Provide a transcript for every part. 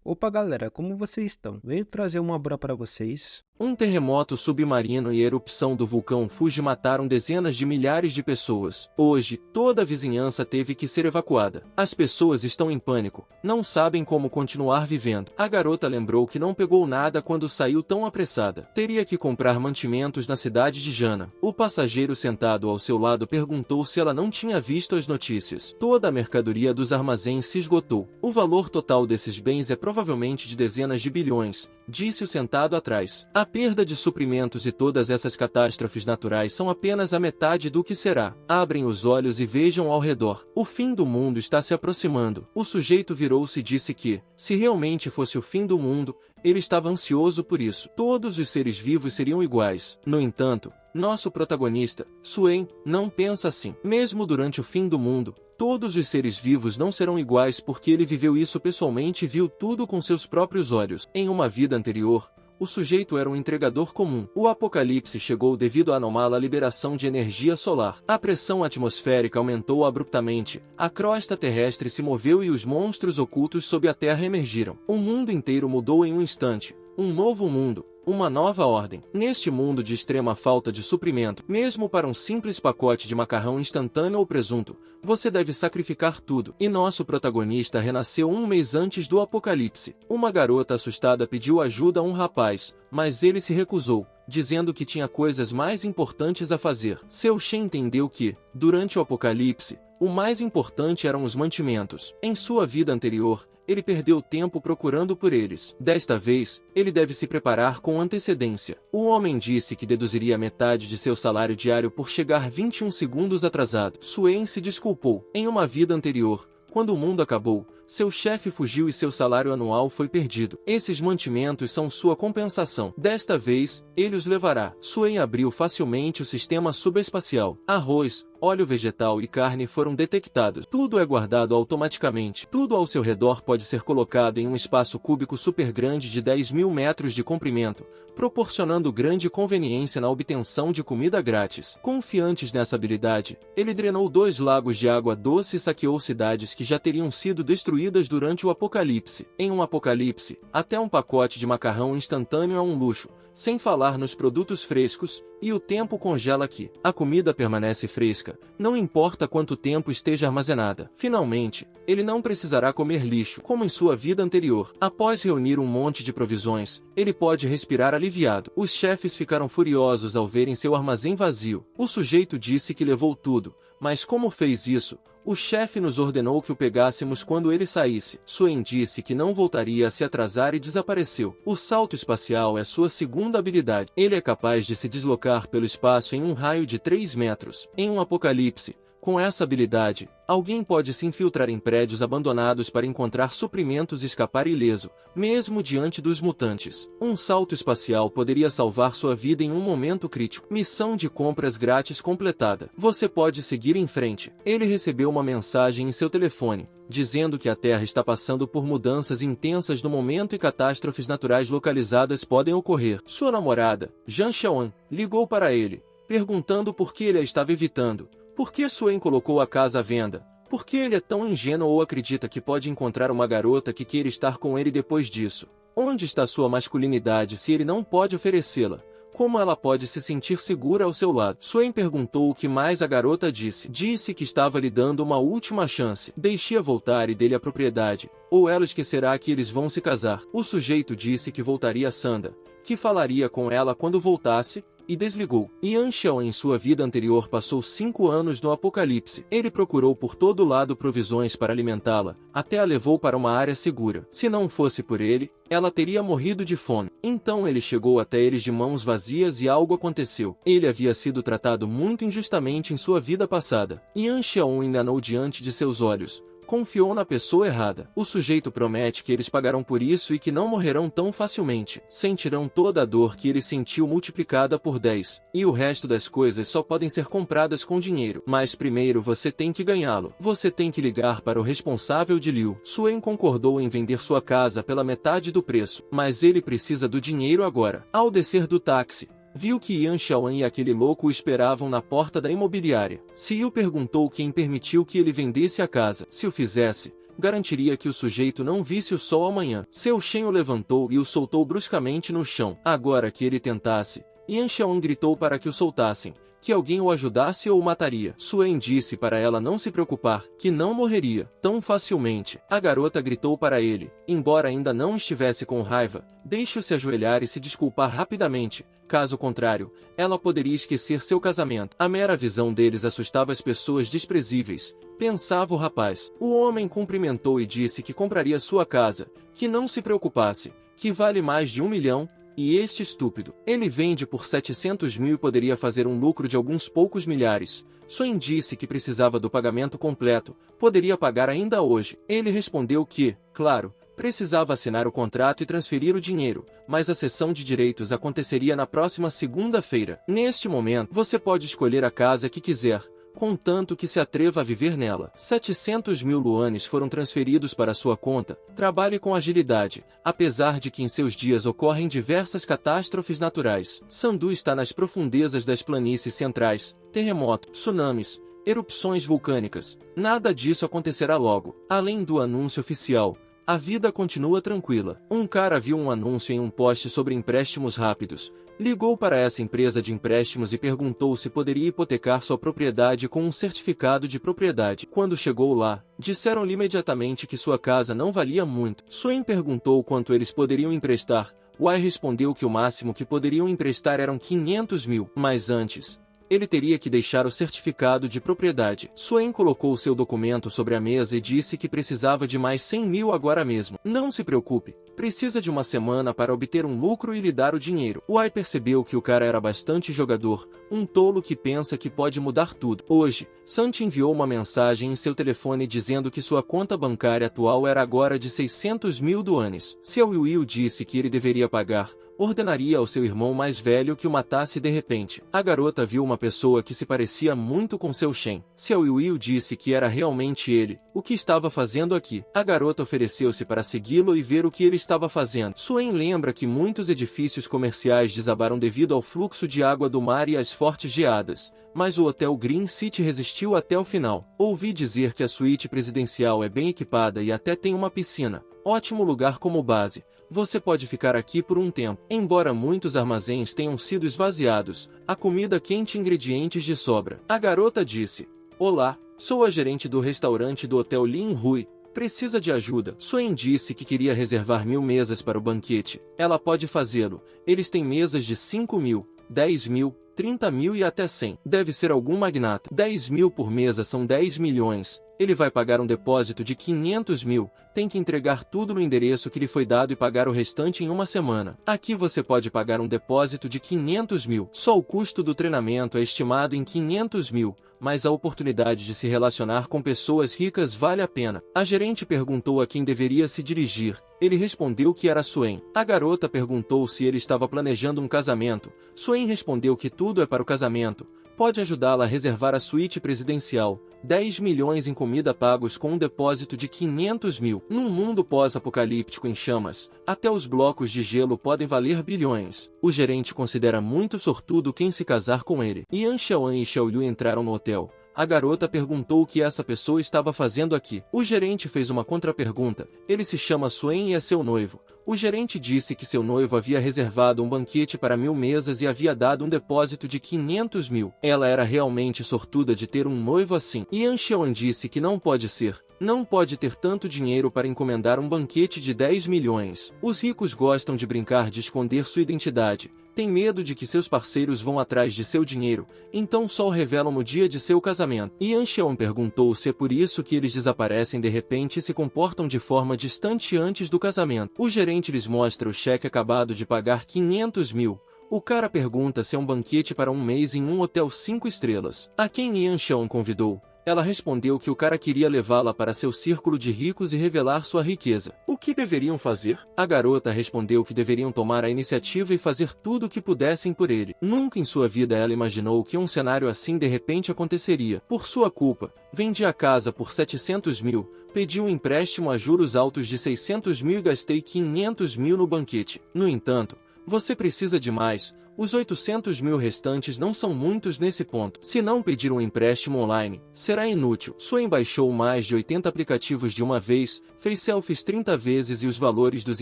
Opa galera, como vocês estão? Venho trazer uma obra para vocês. Um terremoto submarino e a erupção do vulcão Fuji mataram dezenas de milhares de pessoas. Hoje, toda a vizinhança teve que ser evacuada. As pessoas estão em pânico, não sabem como continuar vivendo. A garota lembrou que não pegou nada quando saiu tão apressada. Teria que comprar mantimentos na cidade de Jana. O passageiro sentado ao seu lado perguntou se ela não tinha visto as notícias. Toda a mercadoria dos armazéns se esgotou. O valor total desses bens é provavelmente de dezenas de bilhões, disse o sentado atrás. A perda de suprimentos e todas essas catástrofes naturais são apenas a metade do que será. Abrem os olhos e vejam ao redor. O fim do mundo está se aproximando. O sujeito virou-se e disse que, se realmente fosse o fim do mundo, ele estava ansioso por isso. Todos os seres vivos seriam iguais. No entanto, nosso protagonista, Suen, não pensa assim. Mesmo durante o fim do mundo, todos os seres vivos não serão iguais porque ele viveu isso pessoalmente e viu tudo com seus próprios olhos. Em uma vida anterior, o sujeito era um entregador comum. O apocalipse chegou devido à anômala liberação de energia solar. A pressão atmosférica aumentou abruptamente, a crosta terrestre se moveu e os monstros ocultos sob a Terra emergiram. O mundo inteiro mudou em um instante. Um novo mundo. Uma nova ordem. Neste mundo de extrema falta de suprimento, mesmo para um simples pacote de macarrão instantâneo ou presunto, você deve sacrificar tudo. E nosso protagonista renasceu um mês antes do apocalipse. Uma garota assustada pediu ajuda a um rapaz, mas ele se recusou, dizendo que tinha coisas mais importantes a fazer. Seu Shen entendeu que, durante o apocalipse, o mais importante eram os mantimentos. Em sua vida anterior, ele perdeu tempo procurando por eles. Desta vez, ele deve se preparar com antecedência. O homem disse que deduziria metade de seu salário diário por chegar 21 segundos atrasado. Suen se desculpou. Em uma vida anterior, quando o mundo acabou, seu chefe fugiu e seu salário anual foi perdido. Esses mantimentos são sua compensação. Desta vez, ele os levará. Suen abriu facilmente o sistema subespacial. Arroz, óleo vegetal e carne foram detectados. Tudo é guardado automaticamente. Tudo ao seu redor pode ser colocado em um espaço cúbico super grande de 10.000 metros de comprimento, proporcionando grande conveniência na obtenção de comida grátis. Confiantes nessa habilidade, ele drenou 2 lagos de água doce e saqueou cidades que já teriam sido destruídas durante o apocalipse. Em um apocalipse, até um pacote de macarrão instantâneo é um luxo, sem falar nos produtos frescos, e o tempo congela aqui. A comida permanece fresca, não importa quanto tempo esteja armazenada. Finalmente, ele não precisará comer lixo, como em sua vida anterior. Após reunir um monte de provisões, ele pode respirar aliviado. Os chefes ficaram furiosos ao verem seu armazém vazio. O sujeito disse que levou tudo, mas como fez isso? O chefe nos ordenou que o pegássemos quando ele saísse. Suen disse que não voltaria a se atrasar e desapareceu. O salto espacial é sua segunda habilidade. Ele é capaz de se deslocar pelo espaço em um raio de 3 metros. Em um apocalipse, com essa habilidade, alguém pode se infiltrar em prédios abandonados para encontrar suprimentos e escapar ileso, mesmo diante dos mutantes. Um salto espacial poderia salvar sua vida em um momento crítico. Missão de compras grátis completada. Você pode seguir em frente. Ele recebeu uma mensagem em seu telefone, dizendo que a Terra está passando por mudanças intensas no momento e catástrofes naturais localizadas podem ocorrer. Sua namorada, Jan Xiaoan, ligou para ele, perguntando por que ele a estava evitando. Por que Suen colocou a casa à venda? Por que ele é tão ingênuo ou acredita que pode encontrar uma garota que queira estar com ele depois disso? Onde está sua masculinidade se ele não pode oferecê-la? Como ela pode se sentir segura ao seu lado? Suen perguntou o que mais a garota disse. Disse que estava lhe dando uma última chance. Deixe-a voltar e dê-lhe a propriedade, ou ela esquecerá que eles vão se casar. O sujeito disse que voltaria a Sanda, que falaria com ela quando voltasse, e desligou. Yan Xiao em sua vida anterior passou 5 anos no apocalipse. Ele procurou por todo lado provisões para alimentá-la, até a levou para uma área segura. Se não fosse por ele, ela teria morrido de fome. Então ele chegou até eles de mãos vazias e algo aconteceu. Ele havia sido tratado muito injustamente em sua vida passada. Yan Xiao enganou diante de seus olhos. Confiou na pessoa errada. O sujeito promete que eles pagarão por isso e que não morrerão tão facilmente. Sentirão toda a dor que ele sentiu multiplicada por 10. E o resto das coisas só podem ser compradas com dinheiro. Mas primeiro você tem que ganhá-lo. Você tem que ligar para o responsável de Liu. Suen concordou em vender sua casa pela metade do preço. Mas ele precisa do dinheiro agora. Ao descer do táxi, viu que Yan Xiaoan e aquele louco o esperavam na porta da imobiliária. Siu perguntou quem permitiu que ele vendesse a casa. Se o fizesse, garantiria que o sujeito não visse o sol amanhã. Seu Shen o levantou e o soltou bruscamente no chão. Agora que ele tentasse, Yan Xiaoan gritou para que o soltassem, que alguém o ajudasse ou o mataria. Suen disse para ela não se preocupar, que não morreria tão facilmente. A garota gritou para ele, embora ainda não estivesse com raiva, deixe-o se ajoelhar e se desculpar rapidamente, caso contrário, ela poderia esquecer seu casamento. A mera visão deles assustava as pessoas desprezíveis, pensava o rapaz. O homem cumprimentou e disse que compraria sua casa, que não se preocupasse, que vale mais de 1 milhão, e este estúpido, ele vende por 700 mil e poderia fazer um lucro de alguns poucos milhares. Suen disse que precisava do pagamento completo, poderia pagar ainda hoje. Ele respondeu que, claro, precisava assinar o contrato e transferir o dinheiro, mas a cessão de direitos aconteceria na próxima segunda-feira. Neste momento, você pode escolher a casa que quiser, contanto que se atreva a viver nela. 700 mil luanes foram transferidos para sua conta. Trabalhe com agilidade, apesar de que em seus dias ocorrem diversas catástrofes naturais. Sandu está nas profundezas das planícies centrais, terremoto, tsunamis, erupções vulcânicas. Nada disso acontecerá logo. Além do anúncio oficial, a vida continua tranquila. Um cara viu um anúncio em um poste sobre empréstimos rápidos. Ligou para essa empresa de empréstimos e perguntou se poderia hipotecar sua propriedade com um certificado de propriedade. Quando chegou lá, disseram-lhe imediatamente que sua casa não valia muito. Suen perguntou quanto eles poderiam emprestar. Wai respondeu que o máximo que poderiam emprestar eram 500 mil, mas antes, ele teria que deixar o certificado de propriedade. Suen colocou seu documento sobre a mesa e disse que precisava de mais 100 mil agora mesmo. Não se preocupe, precisa de uma semana para obter um lucro e lhe dar o dinheiro. Wai percebeu que o cara era bastante jogador, um tolo que pensa que pode mudar tudo. Hoje, Sant enviou uma mensagem em seu telefone dizendo que sua conta bancária atual era agora de 600 mil yuanes. Xiao Yu disse que ele deveria pagar, ordenaria ao seu irmão mais velho que o matasse de repente. A garota viu uma pessoa que se parecia muito com seu Shen. Xiao Yu disse que era realmente ele, o que estava fazendo aqui. A garota ofereceu-se para segui-lo e ver o que ele estava fazendo. Suen lembra que muitos edifícios comerciais desabaram devido ao fluxo de água do mar e às fortes geadas, mas o Hotel Green City resistiu até o final. Ouvi dizer que a suíte presidencial é bem equipada e até tem uma piscina. Ótimo lugar como base. Você pode ficar aqui por um tempo. Embora muitos armazéns tenham sido esvaziados, a comida quente e ingredientes de sobra. A garota disse, olá, sou a gerente do restaurante do Hotel Lin Hui. Precisa de ajuda. Suen disse que queria reservar 1000 mesas para o banquete. Ela pode fazê-lo. Eles têm mesas de 5 mil, 10 mil, 30 mil e até 100. Deve ser algum magnata. 10 mil por mesa são 10 milhões. Ele vai pagar um depósito de 500 mil, tem que entregar tudo no endereço que lhe foi dado e pagar o restante em uma semana. Aqui você pode pagar um depósito de 500 mil. Só o custo do treinamento é estimado em 500 mil, mas a oportunidade de se relacionar com pessoas ricas vale a pena. A gerente perguntou a quem deveria se dirigir. Ele respondeu que era Suen. A garota perguntou se ele estava planejando um casamento. Suen respondeu que tudo é para o casamento. Pode ajudá-la a reservar a suíte presidencial. 10 milhões em comida pagos com um depósito de 500 mil. Num mundo pós-apocalíptico em chamas, até os blocos de gelo podem valer bilhões. O gerente considera muito sortudo quem se casar com ele. Yan Xiaoan e Xiao Yu entraram no hotel. A garota perguntou o que essa pessoa estava fazendo aqui. O gerente fez uma contrapergunta. Ele se chama Suen e é seu noivo. O gerente disse que seu noivo havia reservado um banquete para 1000 mesas e havia dado um depósito de 500 mil. Ela era realmente sortuda de ter um noivo assim. Yan Xiaoan disse que não pode ser. Não pode ter tanto dinheiro para encomendar um banquete de 10 milhões. Os ricos gostam de brincar de esconder sua identidade. Tem medo de que seus parceiros vão atrás de seu dinheiro, então só o revelam no dia de seu casamento. Yan Xiaoan perguntou se é por isso que eles desaparecem de repente e se comportam de forma distante antes do casamento. O gerente lhes mostra o cheque acabado de pagar 500 mil. O cara pergunta se é um banquete para um mês em um hotel 5 estrelas. A quem Yan Xiaoan convidou? Ela respondeu que o cara queria levá-la para seu círculo de ricos e revelar sua riqueza. O que deveriam fazer? A garota respondeu que deveriam tomar a iniciativa e fazer tudo o que pudessem por ele. Nunca em sua vida ela imaginou que um cenário assim de repente aconteceria. Por sua culpa, vendi a casa por 700 mil, pedi um empréstimo a juros altos de 600 mil e gastei 500 mil no banquete. No entanto, Você precisa de mais. Os 800 mil restantes não são muitos nesse ponto. Se não pedir um empréstimo online, será inútil. Swain baixou mais de 80 aplicativos de uma vez, fez selfies 30 vezes e os valores dos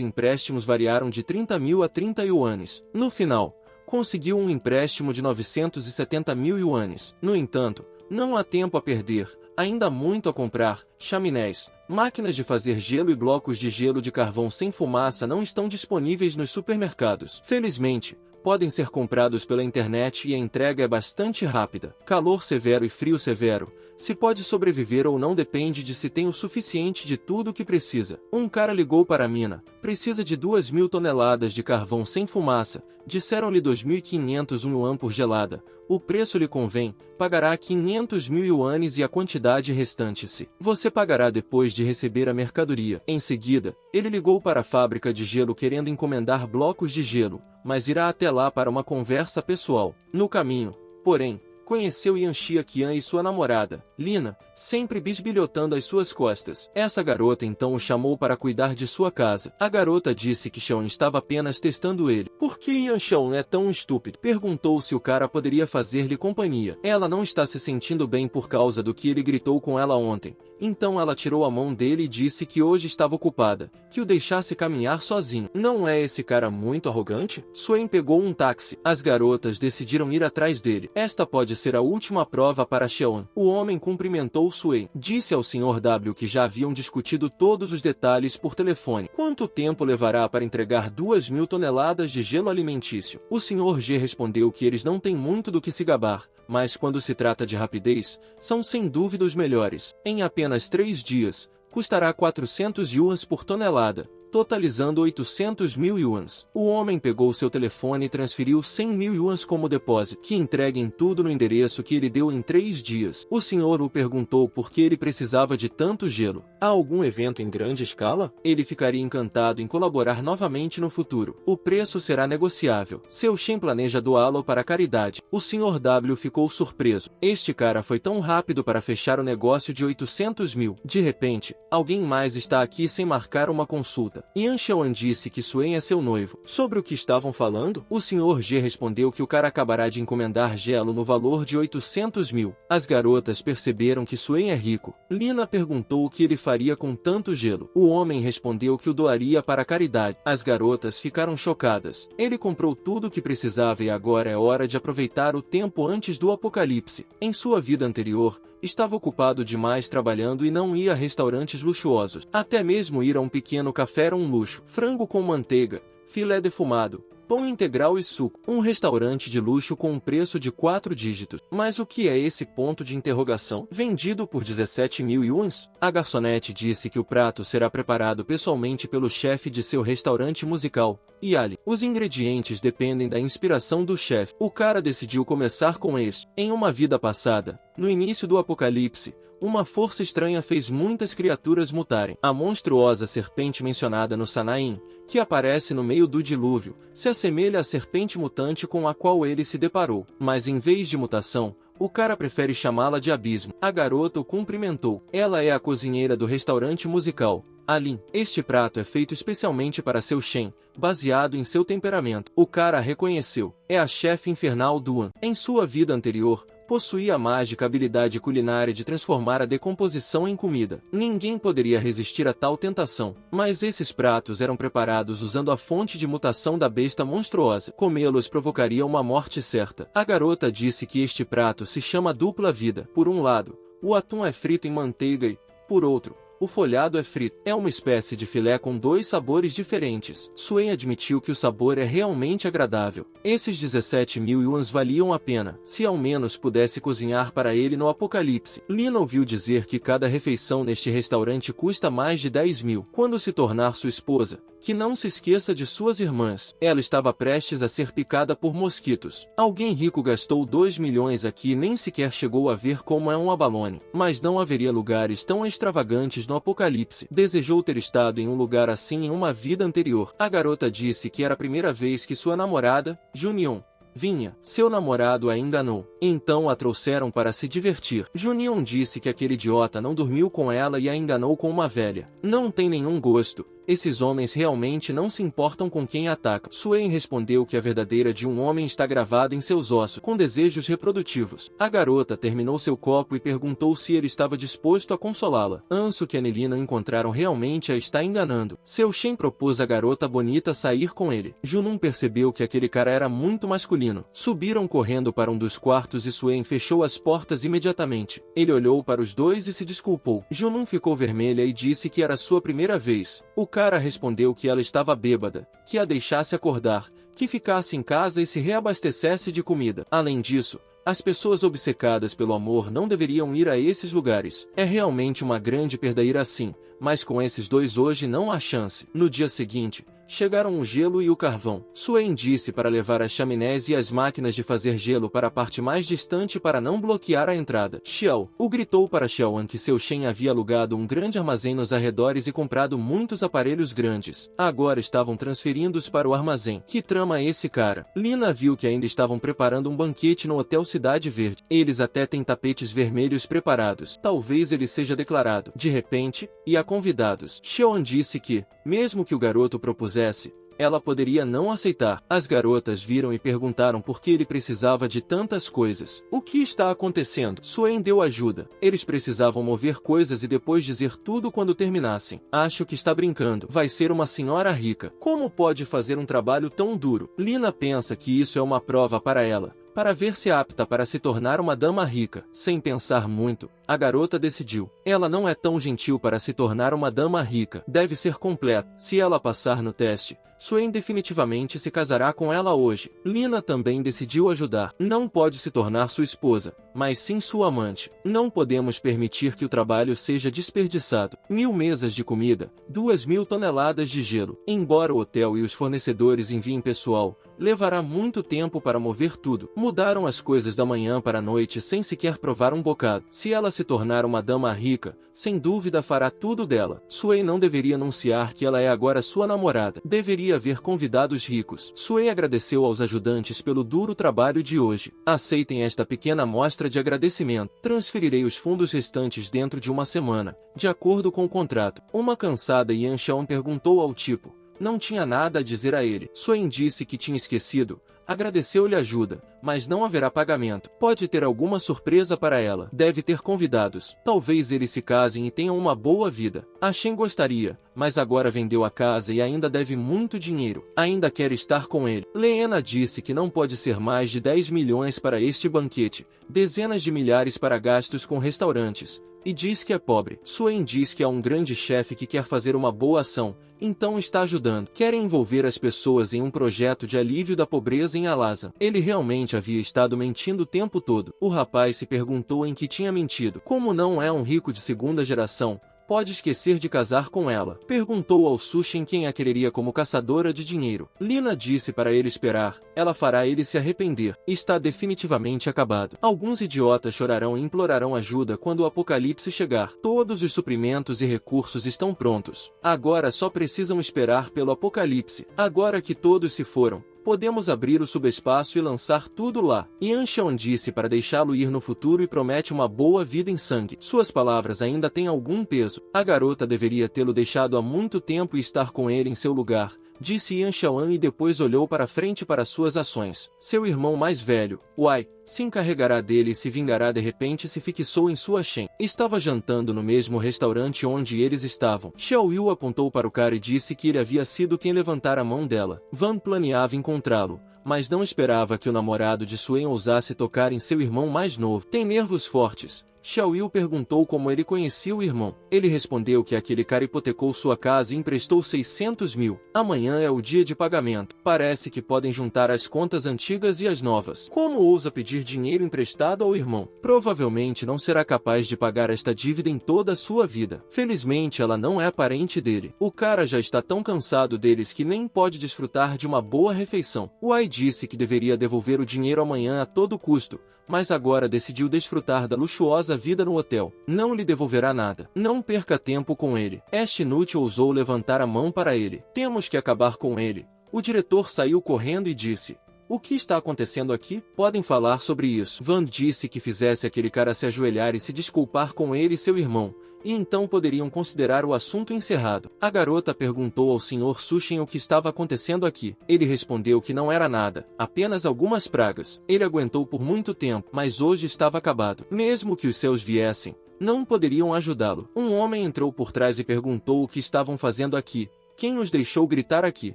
empréstimos variaram de 30 mil a 30 yuanes. No final, conseguiu um empréstimo de 970 mil yuanes. No entanto, não há tempo a perder. Ainda há muito a comprar. Chaminés, máquinas de fazer gelo e blocos de gelo de carvão sem fumaça não estão disponíveis nos supermercados. Felizmente, podem ser comprados pela internet e a entrega é bastante rápida. Calor severo e frio severo. Se pode sobreviver ou não depende de se tem o suficiente de tudo o que precisa. Um cara ligou para a mina. Precisa de 2.000 toneladas de carvão sem fumaça. Disseram-lhe 2.500 yuan por gelada. O preço lhe convém. Pagará 500 mil yuanes e a quantidade restante-se você pagará depois de receber a mercadoria. Em seguida, ele ligou para a fábrica de gelo querendo encomendar blocos de gelo, mas irá até lá para uma conversa pessoal. No caminho, porém, conheceu Yan Xiaqian e sua namorada, Lina, sempre bisbilhotando às suas costas. Essa garota então o chamou para cuidar de sua casa. A garota disse que Xiaon estava apenas testando ele. Por que Yan Xiaon é tão estúpido? Perguntou se o cara poderia fazer-lhe companhia. Ela não está se sentindo bem por causa do que ele gritou com ela ontem. Então ela tirou a mão dele e disse que hoje estava ocupada, que o deixasse caminhar sozinho. Não é esse cara muito arrogante? Swain pegou um táxi. As garotas decidiram ir atrás dele. Esta pode ser a última prova para Xiaon. O homem cumprimentou Swain. Disse ao Sr. W que já haviam discutido todos os detalhes por telefone. Quanto tempo levará para entregar 2.000 toneladas de gelo alimentício? O Sr. G respondeu que eles não têm muito do que se gabar, mas quando se trata de rapidez, são sem dúvida os melhores. Em apenas 3 dias, custará 400 yuans por tonelada, totalizando 800 mil yuans. O homem pegou seu telefone e transferiu 100 mil yuans como depósito, que entreguem tudo no endereço que ele deu em 3 dias. O senhor o perguntou por que ele precisava de tanto gelo. Há algum evento em grande escala? Ele ficaria encantado em colaborar novamente no futuro. O preço será negociável. Seu Shen planeja doá-lo para a caridade. O Sr. W ficou surpreso. Este cara foi tão rápido para fechar o negócio de 800 mil. De repente, alguém mais está aqui sem marcar uma consulta. Yan Xiaoan disse que Swain é seu noivo. Sobre o que estavam falando? O Sr. G respondeu que o cara acabará de encomendar gelo no valor de 800 mil. As garotas perceberam que Swain é rico. Lina perguntou o que ele faria com tanto gelo. O homem respondeu que o doaria para a caridade. As garotas ficaram chocadas. Ele comprou tudo o que precisava e agora é hora de aproveitar o tempo antes do apocalipse. Em sua vida anterior, estava ocupado demais trabalhando e não ia a restaurantes luxuosos. Até mesmo ir a um pequeno café era um luxo. Frango com manteiga, filé defumado, pão integral e suco. Um restaurante de luxo com um preço de 4 dígitos. Mas o que é esse ponto de interrogação? Vendido por 17 mil yuans? A garçonete disse que o prato será preparado pessoalmente pelo chefe de seu restaurante musical, Yali. Os ingredientes dependem da inspiração do chefe. O cara decidiu começar com este. Em uma vida passada, no início do apocalipse, uma força estranha fez muitas criaturas mutarem. A monstruosa serpente mencionada no Sanaim, que aparece no meio do dilúvio, se assemelha à serpente mutante com a qual ele se deparou. Mas em vez de mutação, o cara prefere chamá-la de abismo. A garota o cumprimentou. Ela é a cozinheira do restaurante musical, Alin. Este prato é feito especialmente para seu Shen, baseado em seu temperamento. O cara a reconheceu. É a chefe infernal Duan. Em sua vida anterior, possuía a mágica habilidade culinária de transformar a decomposição em comida. Ninguém poderia resistir a tal tentação, mas esses pratos eram preparados usando a fonte de mutação da besta monstruosa. Comê-los provocaria uma morte certa. A garota disse que este prato se chama dupla vida. Por um lado, o atum é frito em manteiga e, por outro, o folhado é frito. É uma espécie de filé com 2 sabores diferentes. Swain admitiu que o sabor é realmente agradável. Esses 17 mil yuans valiam a pena, se ao menos pudesse cozinhar para ele no apocalipse. Lina ouviu dizer que cada refeição neste restaurante custa mais de 10 mil. Quando se tornar sua esposa, que não se esqueça de suas irmãs. Ela estava prestes a ser picada por mosquitos. Alguém rico gastou 2 milhões aqui e nem sequer chegou a ver como é um abalone. Mas não haveria lugares tão extravagantes no apocalipse. Desejou ter estado em um lugar assim em uma vida anterior. A garota disse que era a primeira vez que sua namorada, Junion, vinha. Seu namorado a enganou. Então a trouxeram para se divertir. Junion disse que aquele idiota não dormiu com ela e a enganou com uma velha. Não tem nenhum gosto. Esses homens realmente não se importam com quem ataca. Swain respondeu que a verdadeira de um homem está gravada em seus ossos, com desejos reprodutivos. A garota terminou seu copo e perguntou se ele estava disposto a consolá-la. Anso que Anelina encontraram realmente a está enganando. Seu Shen propôs à garota bonita sair com ele. Junun percebeu que aquele cara era muito masculino. Subiram correndo para um dos quartos e Swain fechou as portas imediatamente. Ele olhou para os dois e se desculpou. Junun ficou vermelha e disse que era sua primeira vez. O cara respondeu que ela estava bêbada, que a deixasse acordar, que ficasse em casa e se reabastecesse de comida. Além disso, as pessoas obcecadas pelo amor não deveriam ir a esses lugares. É realmente uma grande perda ir assim, mas com esses dois hoje não há chance. No dia seguinte, chegaram o gelo e o carvão. Swain disse para levar as chaminés e as máquinas de fazer gelo para a parte mais distante para não bloquear a entrada. Xiao o gritou para Xiaoan que seu Shen havia alugado um grande armazém nos arredores e comprado muitos aparelhos grandes. Agora estavam transferindo-os para o armazém. Que trama é esse cara? Lina viu que ainda estavam preparando um banquete no Hotel Cidade Verde. Eles até têm tapetes vermelhos preparados. Talvez ele seja declarado. De repente, e a convidados. Xiaoan disse que, mesmo que o garoto propusesse, ela poderia não aceitar. As garotas viram e perguntaram por que ele precisava de tantas coisas. O que está acontecendo? Swain deu ajuda. Eles precisavam mover coisas e depois dizer tudo quando terminassem. Acho que está brincando. Vai ser uma senhora rica. Como pode fazer um trabalho tão duro? Lina pensa que isso é uma prova para ela, para ver se apta para se tornar uma dama rica. Sem pensar muito, a garota decidiu. Ela não é tão gentil para se tornar uma dama rica. Deve ser completa. Se ela passar no teste, Swain definitivamente se casará com ela hoje. Lina também decidiu ajudar. Não pode se tornar sua esposa, mas sim sua amante. Não podemos permitir que o trabalho seja desperdiçado. 1000 mesas de comida, 2000 toneladas de gelo. Embora o hotel e os fornecedores enviem pessoal, levará muito tempo para mover tudo. Mudaram as coisas da manhã para a noite sem sequer provar um bocado. Se ela se tornar uma dama rica, sem dúvida fará tudo dela. Swain não deveria anunciar que ela é agora sua namorada. Deveria haver convidados ricos. Swain agradeceu aos ajudantes pelo duro trabalho de hoje. Aceitem esta pequena amostra de agradecimento. Transferirei os fundos restantes dentro de uma semana, de acordo com o contrato. Uma cansada Yan Xiaoan perguntou ao tipo. Não tinha nada a dizer a ele. Swain disse que tinha esquecido. Agradeceu-lhe ajuda, mas não haverá pagamento. Pode ter alguma surpresa para ela. Deve ter convidados. Talvez eles se casem e tenham uma boa vida. A Shen gostaria, mas agora vendeu a casa e ainda deve muito dinheiro. Ainda quer estar com ele. Leena disse que não pode ser mais de 10 milhões para este banquete, dezenas de milhares para gastos com restaurantes, e diz que é pobre. Swain diz que há um grande chefe que quer fazer uma boa ação, então está ajudando. Querem envolver as pessoas em um projeto de alívio da pobreza em Alasa. Ele realmente havia estado mentindo o tempo todo. O rapaz se perguntou em que tinha mentido. Como não é um rico de segunda geração, pode esquecer de casar com ela. Perguntou ao Sushin quem a quereria como caçadora de dinheiro. Lina disse para ele esperar. Ela fará ele se arrepender. Está definitivamente acabado. Alguns idiotas chorarão e implorarão ajuda quando o apocalipse chegar. Todos os suprimentos e recursos estão prontos. Agora só precisam esperar pelo apocalipse. Agora que todos se foram, podemos abrir o subespaço e lançar tudo lá. Yan Xiaoan disse para deixá-lo ir no futuro e promete uma boa vida em sangue. Suas palavras ainda têm algum peso. A garota deveria tê-lo deixado há muito tempo e estar com ele em seu lugar, disse Yan Xiaoan e depois olhou para frente para suas ações. Seu irmão mais velho, Wai, se encarregará dele e se vingará de repente se fixou em sua Shen. Estava jantando no mesmo restaurante onde eles estavam. Xiao Yu apontou para o cara e disse que ele havia sido quem levantara a mão dela. Van planeava encontrá-lo, mas não esperava que o namorado de Swain ousasse tocar em seu irmão mais novo. Tem nervos fortes. Xiao Yu perguntou como ele conhecia o irmão. Ele respondeu que aquele cara hipotecou sua casa e emprestou 600 mil. Amanhã é o dia de pagamento. Parece que podem juntar as contas antigas e as novas. Como ousa pedir dinheiro emprestado ao irmão? Provavelmente não será capaz de pagar esta dívida em toda a sua vida. Felizmente ela não é parente dele. O cara já está tão cansado deles que nem pode desfrutar de uma boa refeição. Wai disse que deveria devolver o dinheiro amanhã a todo custo, mas agora decidiu desfrutar da luxuosa vida no hotel. Não lhe devolverá nada. Não perca tempo com ele. Este inútil ousou levantar a mão para ele. Temos que acabar com ele. O diretor saiu correndo e disse. O que está acontecendo aqui? Podem falar sobre isso. Van disse que fizesse aquele cara se ajoelhar e se desculpar com ele e seu irmão, e então poderiam considerar o assunto encerrado. A garota perguntou ao Sr. Sushin o que estava acontecendo aqui. Ele respondeu que não era nada, apenas algumas pragas. Ele aguentou por muito tempo, mas hoje estava acabado. Mesmo que os céus viessem, não poderiam ajudá-lo. Um homem entrou por trás e perguntou o que estavam fazendo aqui. Quem os deixou gritar aqui?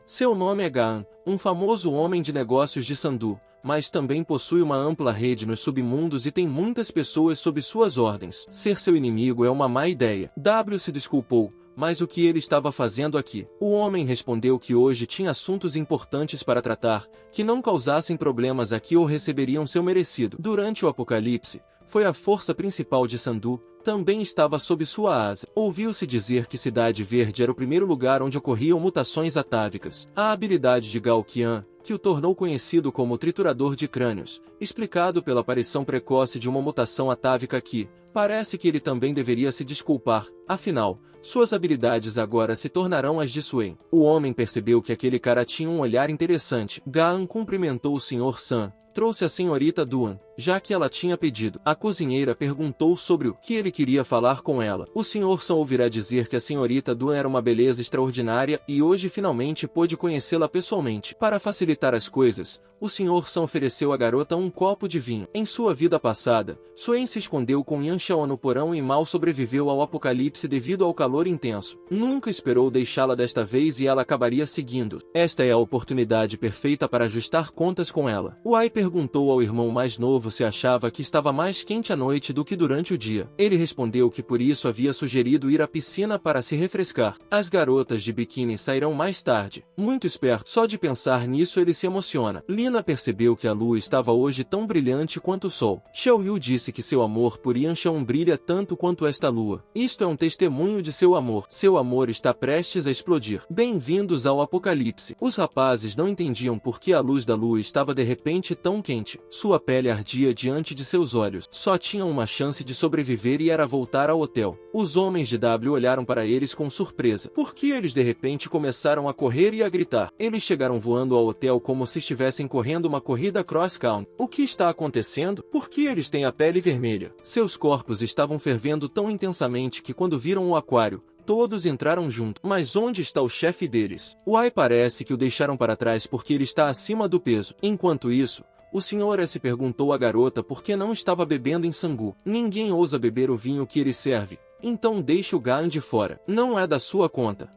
Seu nome é Gaan, um famoso homem de negócios de Sandu, mas também possui uma ampla rede nos submundos e tem muitas pessoas sob suas ordens. Ser seu inimigo é uma má ideia. W se desculpou, mas o que ele estava fazendo aqui? O homem respondeu que hoje tinha assuntos importantes para tratar, que não causassem problemas aqui ou receberiam seu merecido. Durante o apocalipse, foi a força principal de Sandu, também estava sob sua asa. Ouviu-se dizer que Cidade Verde era o primeiro lugar onde ocorriam mutações atávicas. A habilidade de Gao Qian, que o tornou conhecido como triturador de crânios, explicado pela aparição precoce de uma mutação atávica aqui, parece que ele também deveria se desculpar, afinal, suas habilidades agora se tornarão as de Suen. O homem percebeu que aquele cara tinha um olhar interessante. Gaan cumprimentou o Sr. San. Trouxe a senhorita Duan, já que ela tinha pedido. A cozinheira perguntou sobre o que ele queria falar com ela. O Sr. San ouvirá dizer que a senhorita Duan era uma beleza extraordinária e hoje finalmente pôde conhecê-la pessoalmente. Para facilitar as coisas, o Sr. San ofereceu à garota um copo de vinho. Em sua vida passada, Suen se escondeu com Yan Xiao no porão e mal sobreviveu ao apocalipse devido ao calor intenso. Nunca esperou deixá-la desta vez e ela acabaria seguindo. Esta é a oportunidade perfeita para ajustar contas com ela. Wai perguntou ao irmão mais novo se achava que estava mais quente à noite do que durante o dia. Ele respondeu que por isso havia sugerido ir à piscina para se refrescar. As garotas de biquíni sairão mais tarde. Muito esperto, só de pensar nisso ele se emociona. Lina percebeu que a lua estava hoje tão brilhante quanto o sol. Xiaoyu disse que seu amor por Yan Xiao brilha tanto quanto esta lua. Isto é um testemunho de seu amor. Seu amor está prestes a explodir. Bem-vindos ao apocalipse. Os rapazes não entendiam por que a luz da lua estava de repente tão quente. Sua pele ardia diante de seus olhos. Só tinham uma chance de sobreviver e era voltar ao hotel. Os homens de W olharam para eles com surpresa. Por que eles de repente começaram a correr e a gritar? Eles chegaram voando ao hotel como se estivessem correndo uma corrida cross-country. O que está acontecendo? Por que eles têm a pele vermelha? Seus corpos estavam fervendo tão intensamente que quando viram o aquário, todos entraram junto. Mas onde está o chefe deles? Wai parece que o deixaram para trás porque ele está acima do peso. Enquanto isso, o Sr. S perguntou à garota por que não estava bebendo em Sangu. Ninguém ousa beber o vinho que ele serve, então deixe o Gaan de fora. Não é da sua conta.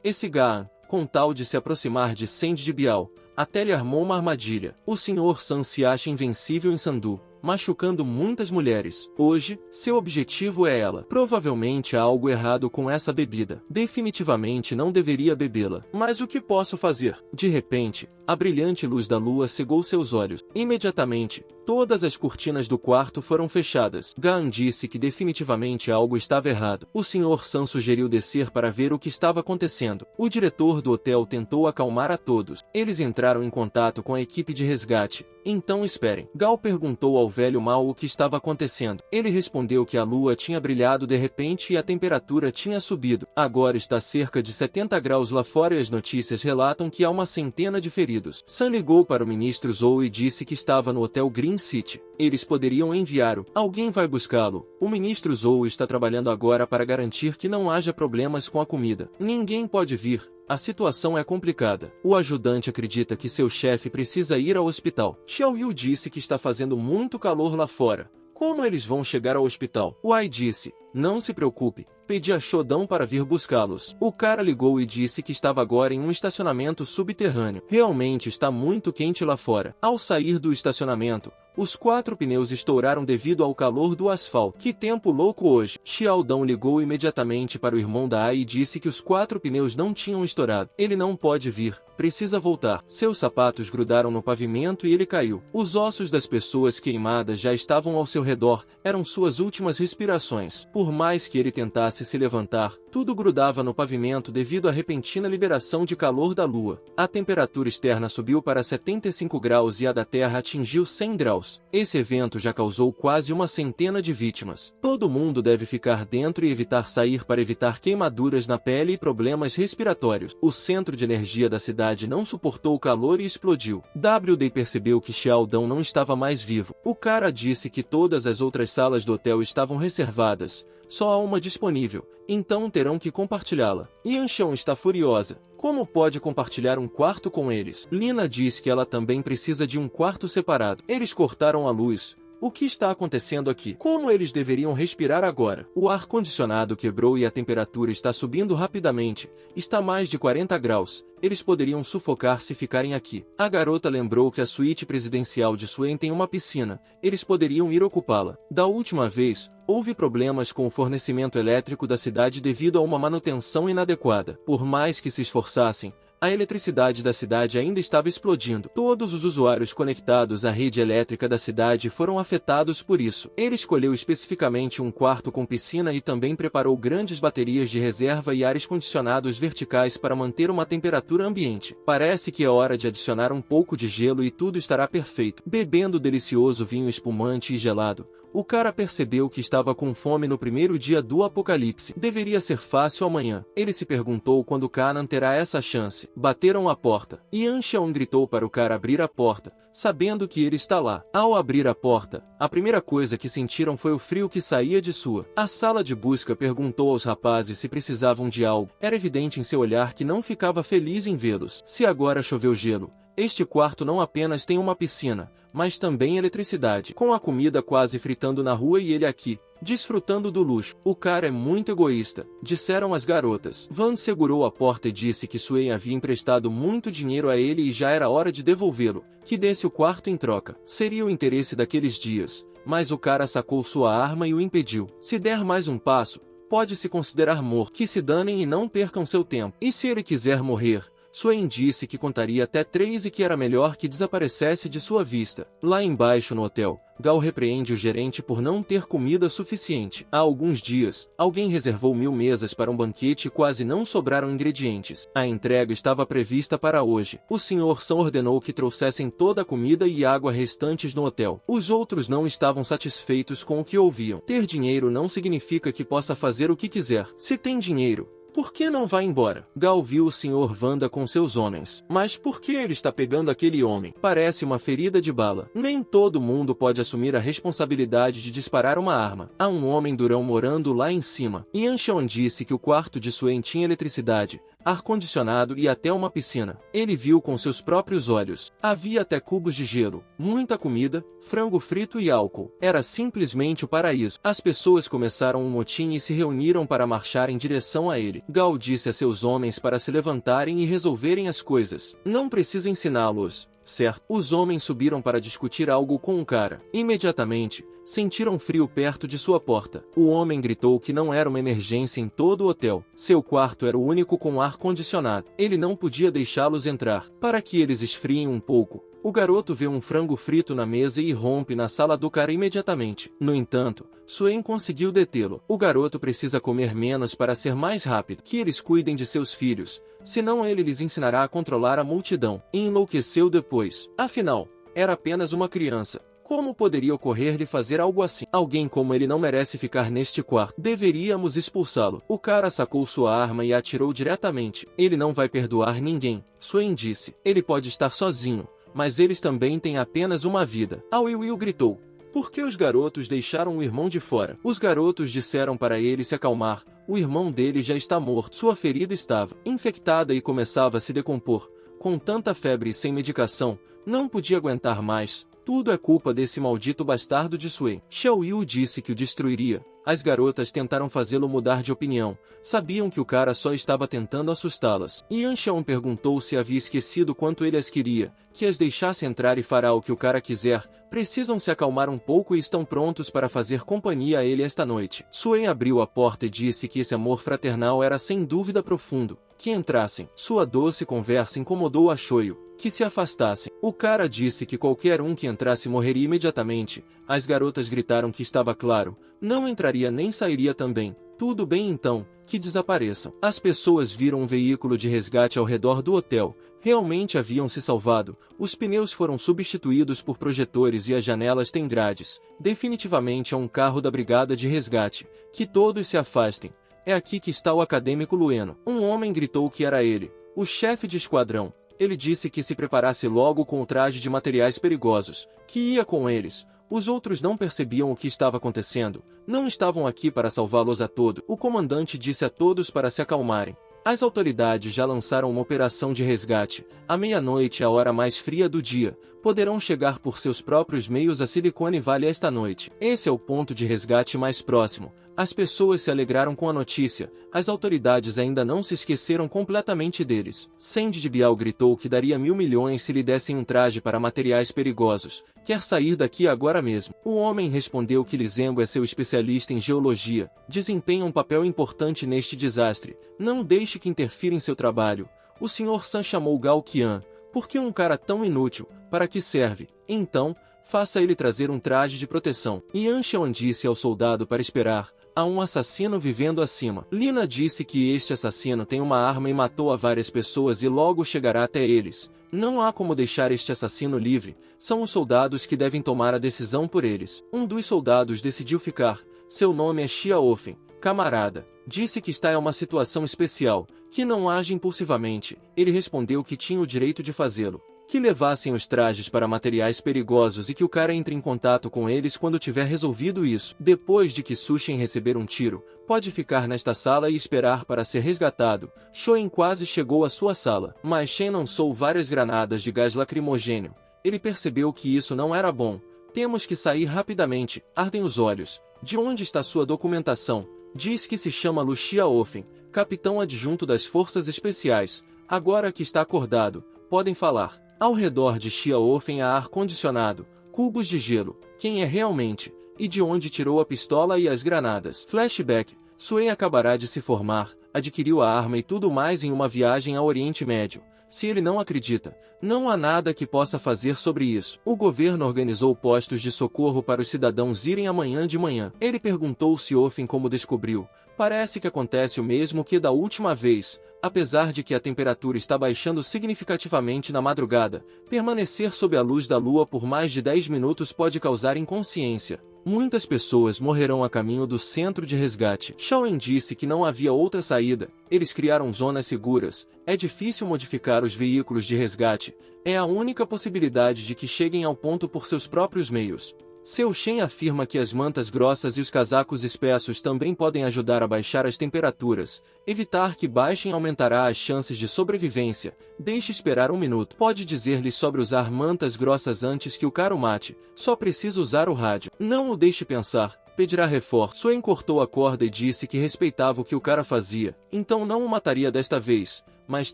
Esse Gaan, com tal de se aproximar de Sandy de Biao, até lhe armou uma armadilha. O Sr. San se acha invencível em Sandu, machucando muitas mulheres. Hoje, seu objetivo é ela. Provavelmente há algo errado com essa bebida. Definitivamente não deveria bebê-la. Mas o que posso fazer? De repente, a brilhante luz da lua cegou seus olhos. Imediatamente, todas as cortinas do quarto foram fechadas. Gaan disse que definitivamente algo estava errado. O Sr. San sugeriu descer para ver o que estava acontecendo. O diretor do hotel tentou acalmar a todos. Eles entraram em contato com a equipe de resgate. Então esperem. Gao perguntou ao velho mal o que estava acontecendo. Ele respondeu que a lua tinha brilhado de repente e a temperatura tinha subido. Agora está cerca de 70 graus lá fora e as notícias relatam que há uma centena de feridos. San ligou para o ministro Zhou e disse que estava no hotel Green City. Eles poderiam enviar-o. Alguém vai buscá-lo. O ministro Zhou está trabalhando agora para garantir que não haja problemas com a comida. Ninguém pode vir. A situação é complicada. O ajudante acredita que seu chefe precisa ir ao hospital. Xiaoyu disse que está fazendo muito calor lá fora. Como eles vão chegar ao hospital? Wai disse, não se preocupe. Pedi a Shodão para vir buscá-los. O cara ligou e disse que estava agora em um estacionamento subterrâneo. Realmente está muito quente lá fora. Ao sair do estacionamento, os 4 pneus estouraram devido ao calor do asfalto. Que tempo louco hoje! Xiaodão ligou imediatamente para o irmão da Ai e disse que os 4 pneus não tinham estourado. Ele não pode vir. Precisa voltar. Seus sapatos grudaram no pavimento e ele caiu. Os ossos das pessoas queimadas já estavam ao seu redor. Eram suas últimas respirações. Por mais que ele tentasse se levantar, tudo grudava no pavimento devido à repentina liberação de calor da lua. A temperatura externa subiu para 75 graus e a da terra atingiu 100 graus. caos. Esse evento já causou quase 100 de vítimas. Todo mundo deve ficar dentro e evitar sair para evitar queimaduras na pele e problemas respiratórios. O centro de energia da cidade não suportou o calor e explodiu. WD percebeu que Xiaodong não estava mais vivo. O cara disse que todas as outras salas do hotel estavam reservadas. Só há uma disponível, então terão que compartilhá-la. Yanxian está furiosa. Como pode compartilhar um quarto com eles? Lina diz que ela também precisa de um quarto separado. Eles cortaram a luz. O que está acontecendo aqui? Como eles deveriam respirar agora? O ar-condicionado quebrou e a temperatura está subindo rapidamente. Está mais de 40 graus. Eles poderiam sufocar se ficarem aqui. A garota lembrou que a suíte presidencial de Suen tem uma piscina. Eles poderiam ir ocupá-la. Da última vez, houve problemas com o fornecimento elétrico da cidade devido a uma manutenção inadequada. Por mais que se esforçassem, a eletricidade da cidade ainda estava explodindo. Todos os usuários conectados à rede elétrica da cidade foram afetados por isso. Ele escolheu especificamente um quarto com piscina e também preparou grandes baterias de reserva e ares condicionados verticais para manter uma temperatura ambiente. Parece que é hora de adicionar um pouco de gelo e tudo estará perfeito. Bebendo o delicioso vinho espumante e gelado, o cara percebeu que estava com fome no primeiro dia do apocalipse. Deveria ser fácil amanhã. Ele se perguntou quando Kanan terá essa chance. Bateram a porta. Yanxian gritou para o cara abrir a porta, sabendo que ele está lá. Ao abrir a porta, a primeira coisa que sentiram foi o frio que saía de sua. A sala de busca perguntou aos rapazes se precisavam de algo. Era evidente em seu olhar que não ficava feliz em vê-los. Se agora choveu gelo, este quarto não apenas tem uma piscina, mas também eletricidade. Com a comida quase fritando na rua e ele aqui, desfrutando do luxo. O cara é muito egoísta, disseram as garotas. Van segurou a porta e disse que Suen havia emprestado muito dinheiro a ele e já era hora de devolvê-lo, que desse o quarto em troca. Seria o interesse daqueles dias, mas o cara sacou sua arma e o impediu. Se der mais um passo, pode se considerar morto. Que se danem e não percam seu tempo. E se ele quiser morrer? Suen disse que contaria até 3 e que era melhor que desaparecesse de sua vista. Lá embaixo no hotel, Gao repreende o gerente por não ter comida suficiente. Há alguns dias, alguém reservou 1000 mesas para um banquete e quase não sobraram ingredientes. A entrega estava prevista para hoje. O Sr. São ordenou que trouxessem toda a comida e água restantes no hotel. Os outros não estavam satisfeitos com o que ouviam. Ter dinheiro não significa que possa fazer o que quiser. Se tem dinheiro, por que não vai embora? Gao viu o Sr. Wanda com seus homens. Mas por que ele está pegando aquele homem? Parece uma ferida de bala. Nem todo mundo pode assumir a responsabilidade de disparar uma arma. Há um homem durão morando lá em cima. Yanxian disse que o quarto de Suen tinha eletricidade, ar-condicionado e até uma piscina. Ele viu com seus próprios olhos. Havia até cubos de gelo, muita comida, frango frito e álcool. Era simplesmente o paraíso. As pessoas começaram um motim e se reuniram para marchar em direção a ele. Gao disse a seus homens para se levantarem e resolverem as coisas. Não precisa ensiná-los, certo? Os homens subiram para discutir algo com o cara. Imediatamente, sentiram frio perto de sua porta. O homem gritou que não era uma emergência em todo o hotel. Seu quarto era o único com ar-condicionado. Ele não podia deixá-los entrar. Para que eles esfriem um pouco, o garoto vê um frango frito na mesa e irrompe na sala do cara imediatamente. No entanto, Suen conseguiu detê-lo. O garoto precisa comer menos para ser mais rápido. Que eles cuidem de seus filhos, senão ele lhes ensinará a controlar a multidão. E enlouqueceu depois. Afinal, era apenas uma criança. Como poderia ocorrer-lhe fazer algo assim? Alguém como ele não merece ficar neste quarto. Deveríamos expulsá-lo. O cara sacou sua arma e atirou diretamente. Ele não vai perdoar ninguém, Suen disse. Ele pode estar sozinho, mas eles também têm apenas uma vida. A Will gritou. Por que os garotos deixaram o irmão de fora? Os garotos disseram para ele se acalmar. O irmão dele já está morto. Sua ferida estava infectada e começava a se decompor. Com tanta febre e sem medicação, não podia aguentar mais. Tudo é culpa desse maldito bastardo de Suen. Xiao Yu disse que o destruiria. As garotas tentaram fazê-lo mudar de opinião. Sabiam que o cara só estava tentando assustá-las. Yanxian perguntou se havia esquecido quanto ele as queria, que as deixasse entrar e fará o que o cara quiser. Precisam se acalmar um pouco e estão prontos para fazer companhia a ele esta noite. Suen abriu a porta e disse que esse amor fraternal era sem dúvida profundo. Que entrassem. Sua doce conversa incomodou a Shoyo. Que se afastassem. O cara disse que qualquer um que entrasse morreria imediatamente. As garotas gritaram que estava claro. Não entraria nem sairia também. Tudo bem então, que desapareçam. As pessoas viram um veículo de resgate ao redor do hotel. realmente haviam se salvado. Os pneus foram substituídos por projetores e as janelas têm grades. Definitivamente é um carro da brigada de resgate. Que todos se afastem. É aqui que está o acadêmico Lueno. Um homem gritou que era ele, o chefe de esquadrão. Ele disse que se preparasse logo com o traje de materiais perigosos, que ia com eles. Os outros não percebiam o que estava acontecendo. Não estavam aqui para salvá-los a todos. O comandante disse a todos para se acalmarem. As autoridades já lançaram uma operação de resgate. À meia-noite, a hora mais fria do dia, poderão chegar por seus próprios meios a Silicon Valley esta noite. Esse é o ponto de resgate mais próximo. As pessoas se alegraram com a notícia. As autoridades ainda não se esqueceram completamente deles. Sandy de Bial gritou que daria 1.000 milhões se lhe dessem um traje para materiais perigosos. Quer sair daqui agora mesmo. O homem respondeu que Lizengo é seu especialista em geologia. Desempenha um papel importante neste desastre. Não deixe que interfira em seu trabalho. O Sr. San chamou Gao Qian. Por que um cara tão inútil? Para que serve? Então, faça ele trazer um traje de proteção. Yan Xian disse ao soldado para esperar. Há um assassino vivendo acima. Lina disse que este assassino tem uma arma e matou a várias pessoas e logo chegará até eles. Não há como deixar este assassino livre. São os soldados que devem tomar a decisão por eles. Um dos soldados decidiu ficar. Seu nome é Xia Ofen. Camarada. Disse que está em uma situação especial, que não age impulsivamente. Ele respondeu que tinha o direito de fazê-lo. Que levassem os trajes para materiais perigosos e que o cara entre em contato com eles quando tiver resolvido isso. Depois de que Sushin receber um tiro, pode ficar nesta sala e esperar para ser resgatado. Shoen quase chegou à sua sala, mas Shen lançou várias granadas de gás lacrimogênio. Ele percebeu que isso não era bom. Temos que sair rapidamente. Ardem os olhos. De onde está sua documentação? Diz que se chama Lucia Ofen, capitão adjunto das Forças Especiais. Agora que está acordado, podem falar. Ao redor de Xia Ofen há ar-condicionado, cubos de gelo. Quem é realmente? E de onde tirou a pistola e as granadas? Flashback. Suen acabará de se formar, adquiriu a arma e tudo mais em uma viagem ao Oriente Médio. Se ele não acredita, não há nada que possa fazer sobre isso. O governo organizou postos de socorro para os cidadãos irem amanhã de manhã. Ele perguntou se Ofen como descobriu. Parece que acontece o mesmo que da última vez. Apesar de que a temperatura está baixando significativamente na madrugada, permanecer sob a luz da lua por mais de 10 minutos pode causar inconsciência. Muitas pessoas morrerão a caminho do centro de resgate. Shaoen disse que não havia outra saída. Eles criaram zonas seguras. É difícil modificar os veículos de resgate. É a única possibilidade de que cheguem ao ponto por seus próprios meios. Seu Shen afirma que as mantas grossas e os casacos espessos também podem ajudar a baixar as temperaturas. Evitar que baixem aumentará as chances de sobrevivência. Deixe esperar um minuto. Pode dizer-lhe sobre usar mantas grossas antes que o cara o mate. Só precisa usar o rádio. Não o deixe pensar. Pedirá reforço. Suen cortou a corda e disse que respeitava o que o cara fazia. Então não o mataria desta vez. Mas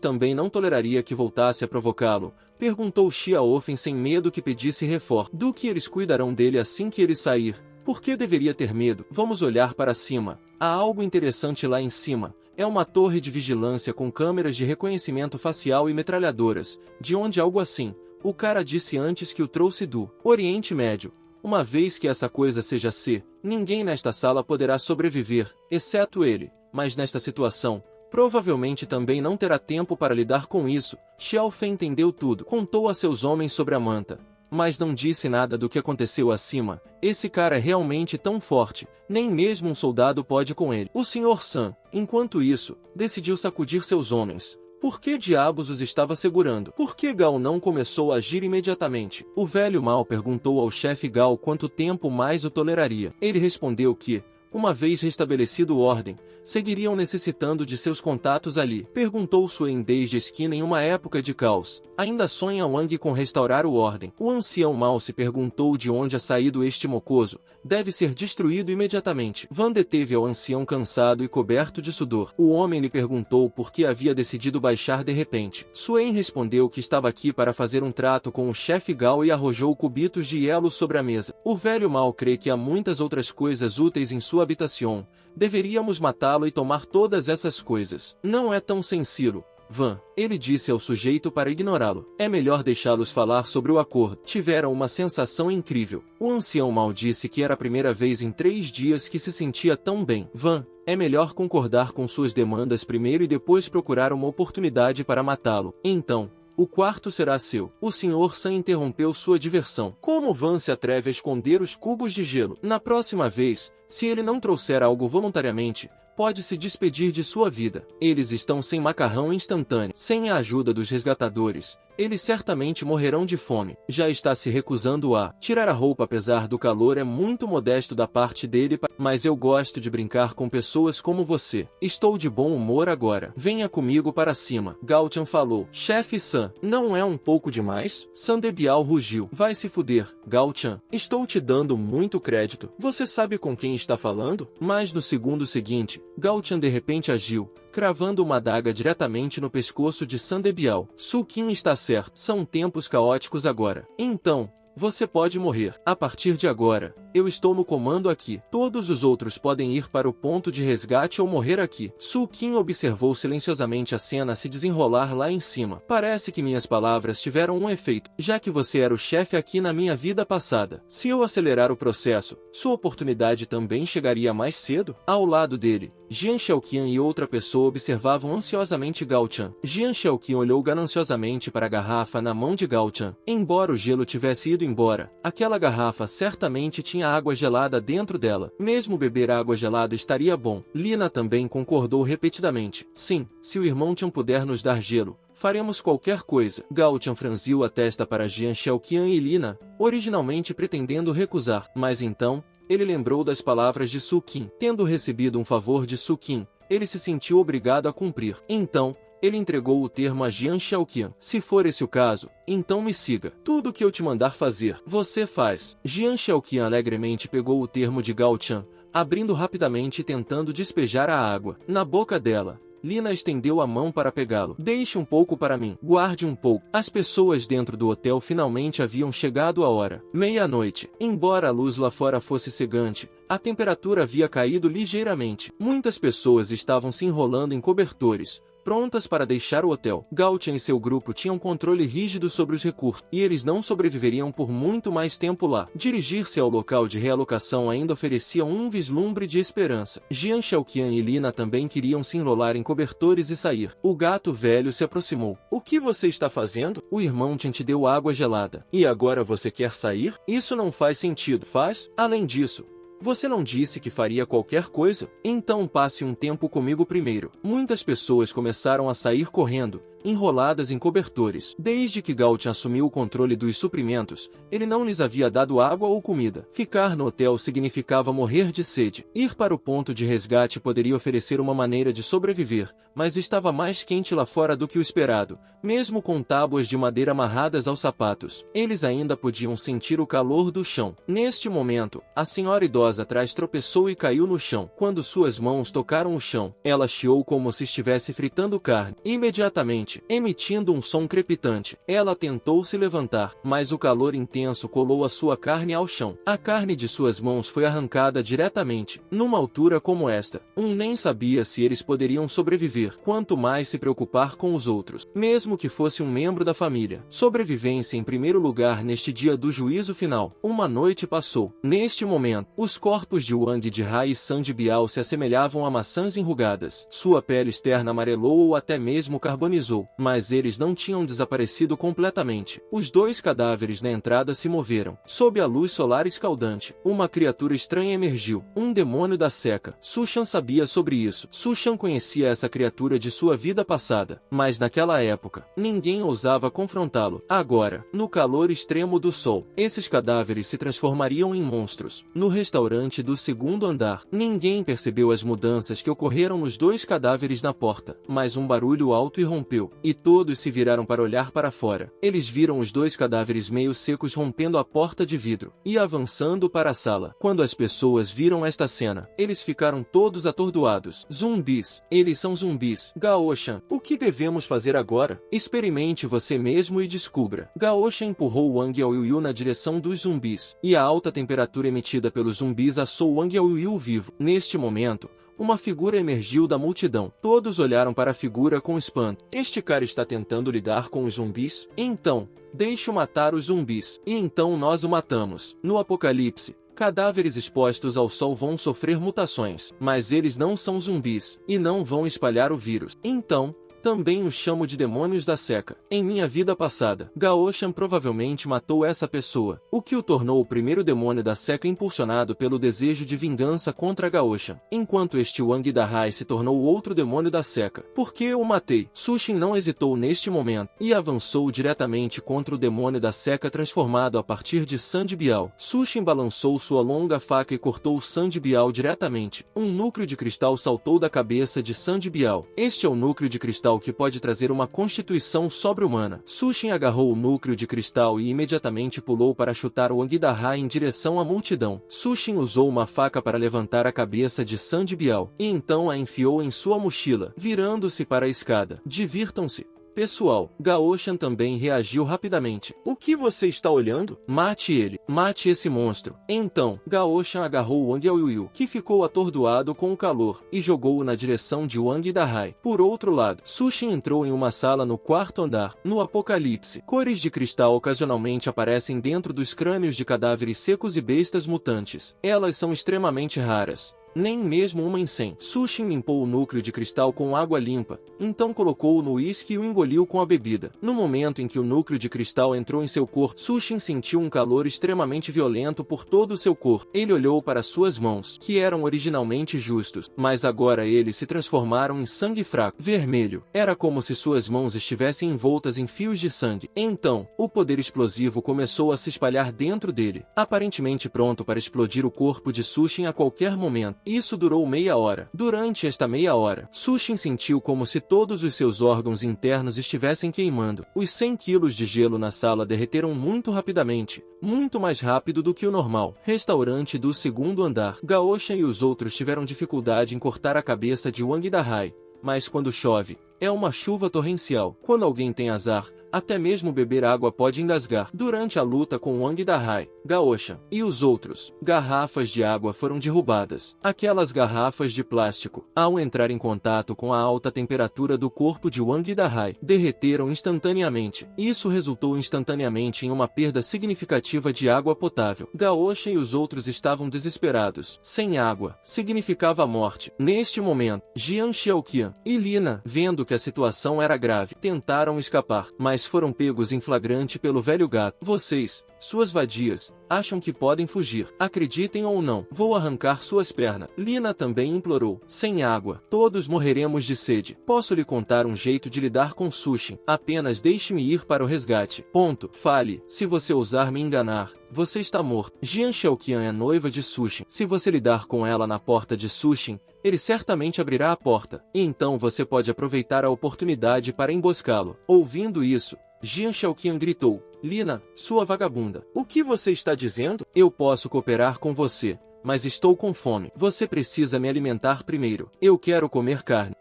também não toleraria que voltasse a provocá-lo. Perguntou Xia Ofen sem medo que pedisse reforço. Do que eles cuidarão dele assim que ele sair? Por que deveria ter medo? Vamos olhar para cima. Há algo interessante lá em cima. É uma torre de vigilância com câmeras de reconhecimento facial e metralhadoras. De onde algo assim? O cara disse antes que o trouxe do Oriente Médio. Uma vez que essa coisa seja C, ninguém nesta sala poderá sobreviver, exceto ele. Mas nesta situação, provavelmente também não terá tempo para lidar com isso. Xiao Fei entendeu tudo. Contou a seus homens sobre a manta. Mas não disse nada do que aconteceu acima. Esse cara é realmente tão forte. Nem mesmo um soldado pode com ele. O Sr. San, enquanto isso, decidiu sacudir seus homens. Por que diabos os estava segurando? Por que Gao não começou a agir imediatamente? O velho Mao perguntou ao chefe Gao quanto tempo mais o toleraria. Ele respondeu que, uma vez restabelecido ordem, seguiriam necessitando de seus contatos ali. Perguntou Suen desde a esquina em uma época de caos. Ainda sonha Wang com restaurar o ordem. O ancião Mao se perguntou de onde ha saído este mocoso. Deve ser destruído imediatamente. Van deteve ao ancião cansado e coberto de sudor. O homem lhe perguntou por que havia decidido baixar de repente. Suen respondeu que estava aqui para fazer um trato com o chefe Gao e arrojou cubitos de hielo sobre a mesa. O velho Mao crê que há muitas outras coisas úteis em sua habitação. Deveríamos matá-lo e tomar todas essas coisas. Não é tão sensível. Van, ele disse ao sujeito para ignorá-lo. É melhor deixá-los falar sobre o acordo. Tiveram uma sensação incrível. O ancião Mao disse que era a primeira vez em 3 dias que se sentia tão bem. Van, é melhor concordar com suas demandas primeiro e depois procurar uma oportunidade para matá-lo. Então, O quarto será seu. O Sr. Sam interrompeu sua diversão. Como Van se atreve a esconder os cubos de gelo? Na próxima vez, se ele não trouxer algo voluntariamente, pode se despedir de sua vida. Eles estão sem macarrão instantâneo. Sem a ajuda dos resgatadores, eles certamente morrerão de fome. Já está se recusando a tirar a roupa apesar do calor. É muito modesto da parte dele, mas eu gosto de brincar com pessoas como você. Estou de bom humor agora. Venha comigo para cima. Gautian falou. Chefe Sam, não é um pouco demais? Sandebial rugiu. Vai se fuder, Gautian. Estou te dando muito crédito. Você sabe com quem está falando? Mas no segundo seguinte, Gautian de repente agiu, cravando uma adaga diretamente no pescoço de Sandebial. Sukin está certo. São tempos caóticos agora. Então, você pode morrer. A partir de agora, eu estou no comando aqui. Todos os outros podem ir para o ponto de resgate ou morrer aqui. Sukin observou silenciosamente a cena se desenrolar lá em cima. Parece que minhas palavras tiveram um efeito, já que você era o chefe aqui na minha vida passada. Se eu acelerar o processo, sua oportunidade também chegaria mais cedo. Ao lado dele, Jian Xiaoqian e outra pessoa observavam ansiosamente Gautian. Jian Xiaoqian olhou gananciosamente para a garrafa na mão de Gautian. Embora o gelo tivesse ido embora, aquela garrafa certamente tinha água gelada dentro dela. Mesmo beber água gelada estaria bom. Lina também concordou repetidamente. Sim, se o irmão Tian puder nos dar gelo, faremos qualquer coisa. Gautian franziu a testa para Jian Xiaoqian e Lina, originalmente pretendendo recusar. Mas então, ele lembrou das palavras de Sukin. Tendo recebido um favor de Sukin, ele se sentiu obrigado a cumprir. Então, ele entregou o termo a Jian Xiaoqian. Se for esse o caso, então me siga. Tudo o que eu te mandar fazer, você faz. Jian Xiaoqian alegremente pegou o termo de Gautian, abrindo rapidamente e tentando despejar a água na boca dela. Lina estendeu a mão para pegá-lo. Deixe um pouco para mim. Guarde um pouco. As pessoas dentro do hotel finalmente haviam chegado à hora. Meia-noite. Embora a luz lá fora fosse cegante, a temperatura havia caído ligeiramente. Muitas pessoas estavam se enrolando em cobertores, prontas para deixar o hotel. Gautian e seu grupo tinham controle rígido sobre os recursos, e eles não sobreviveriam por muito mais tempo lá. Dirigir-se ao local de realocação ainda oferecia um vislumbre de esperança. Jian Xiaoqian e Lina também queriam se enrolar em cobertores e sair. O gato velho se aproximou. O que você está fazendo? O irmão Tian te deu água gelada. E agora você quer sair? Isso não faz sentido, faz? Além disso, você não disse que faria qualquer coisa? Então passe um tempo comigo primeiro. Muitas pessoas começaram a sair correndo, enroladas em cobertores. Desde que Gautian assumiu o controle dos suprimentos, ele não lhes havia dado água ou comida. Ficar no hotel significava morrer de sede. Ir para o ponto de resgate poderia oferecer uma maneira de sobreviver, mas estava mais quente lá fora do que o esperado, mesmo com tábuas de madeira amarradas aos sapatos. Eles ainda podiam sentir o calor do chão. Neste momento, a senhora idosa atrás tropeçou e caiu no chão. Quando suas mãos tocaram o chão, ela chiou como se estivesse fritando carne. Imediatamente, emitindo um som crepitante, ela tentou se levantar, mas o calor intenso colou a sua carne ao chão. A carne de suas mãos foi arrancada diretamente. Numa altura como esta, nem sabia se eles poderiam sobreviver, quanto mais se preocupar com os outros, mesmo que fosse um membro da família. Sobrevivência em primeiro lugar neste dia do juízo final. Uma noite passou. Neste momento, os corpos de Wang de Hai e San de Biao se assemelhavam a maçãs enrugadas. Sua pele externa amarelou ou até mesmo carbonizou, mas eles não tinham desaparecido completamente. Os dois cadáveres na entrada se moveram. Sob a luz solar escaldante, uma criatura estranha emergiu. Um demônio da seca. Sushan sabia sobre isso. Sushan conhecia essa criatura de sua vida passada, mas naquela época, ninguém ousava confrontá-lo. Agora, no calor extremo do sol, esses cadáveres se transformariam em monstros. No restaurante do segundo andar, ninguém percebeu as mudanças que ocorreram nos dois cadáveres na porta, mas um barulho alto irrompeu, e todos se viraram para olhar para fora. Eles viram os dois cadáveres meio secos rompendo a porta de vidro e avançando para a sala. Quando as pessoas viram esta cena, eles ficaram todos atordoados. Zumbis. Eles são zumbis. Gaoshan, o que devemos fazer agora? Experimente você mesmo e descubra. Gaoshan empurrou Wang Yaoyu na direção dos zumbis, e a alta temperatura emitida pelos zumbis assou Wang Yaoyu vivo. Neste momento, uma figura emergiu da multidão. Todos olharam para a figura com espanto. Este cara está tentando lidar com os zumbis? Então, deixe-o matar os zumbis. E então nós o matamos. No apocalipse, cadáveres expostos ao sol vão sofrer mutações, mas eles não são zumbis, e não vão espalhar o vírus. Então, Também os chamo de demônios da seca. Em minha vida passada, Gaoshan provavelmente matou essa pessoa, o que o tornou o primeiro demônio da seca impulsionado pelo desejo de vingança contra Gaoshan, enquanto este Wang Dahai se tornou o outro demônio da seca. Por que eu o matei? Sushin não hesitou neste momento, e avançou diretamente contra o demônio da seca transformado a partir de Sandy Biao. Sushin balançou sua longa faca e cortou Sandy Biao diretamente. Um núcleo de cristal saltou da cabeça de Sandy Biao. Este é o núcleo de cristal que pode trazer uma constituição sobre-humana. Sushin agarrou o núcleo de cristal e imediatamente pulou para chutar o Wang Dahai em direção à multidão. Sushin usou uma faca para levantar a cabeça de Sandy Biao, e então a enfiou em sua mochila, virando-se para a escada. Divirtam-se. Pessoal, Gaoshan também reagiu rapidamente. O que você está olhando? Mate ele. Mate esse monstro. Então, Gaoshan agarrou Wang Yaoyu, que ficou atordoado com o calor, e jogou-o na direção de Wang Dahai. Por outro lado, Sushin entrou em uma sala no quarto andar. No apocalipse, cores de cristal ocasionalmente aparecem dentro dos crânios de cadáveres secos e bestas mutantes. Elas são extremamente raras. Nem mesmo uma em 100. Sushin limpou o núcleo de cristal com água limpa, então colocou-o no uísque e o engoliu com a bebida. No momento em que o núcleo de cristal entrou em seu corpo, Sushin sentiu um calor extremamente violento por todo o seu corpo. Ele olhou para suas mãos, que eram originalmente justos, mas agora eles se transformaram em sangue fraco, vermelho. Era como se suas mãos estivessem envoltas em fios de sangue. Então, o poder explosivo começou a se espalhar dentro dele, aparentemente pronto para explodir o corpo de Sushin a qualquer momento. Isso durou meia hora. Durante esta meia hora, Sushin sentiu como se todos os seus órgãos internos estivessem queimando. Os 100 quilos de gelo na sala derreteram muito rapidamente, muito mais rápido do que o normal. Restaurante do segundo andar. Gaoshan e os outros tiveram dificuldade em cortar a cabeça de Wang Dahai, mas quando chove, é uma chuva torrencial. Quando alguém tem azar, até mesmo beber água pode engasgar. Durante a luta com Wang Dahai, Gaoshan e os outros, garrafas de água foram derrubadas. Aquelas garrafas de plástico, ao entrar em contato com a alta temperatura do corpo de Wang Dahai, derreteram instantaneamente. Isso resultou instantaneamente em uma perda significativa de água potável. Gaoshan e os outros estavam desesperados. Sem água, significava morte. Neste momento, Jian Xiaoqian e Lina, vendo que a situação era grave, tentaram escapar, mas foram pegos em flagrante pelo velho gato. Vocês, suas vadias, acham que podem fugir. Acreditem ou não, vou arrancar suas pernas. Lina também implorou. Sem água, todos morreremos de sede. Posso lhe contar um jeito de lidar com Sushin. Apenas deixe-me ir para o resgate. Ponto. Fale. Se você ousar me enganar, você está morto. Jian Xiaoqian é noiva de Sushin. Se você lidar com ela na porta de Sushin, ele certamente abrirá a porta, e então você pode aproveitar a oportunidade para emboscá-lo. Ouvindo isso, Jian Xiaoqian gritou: Lina, sua vagabunda. O que você está dizendo? Eu posso cooperar com você, mas estou com fome. Você precisa me alimentar primeiro. Eu quero comer carne.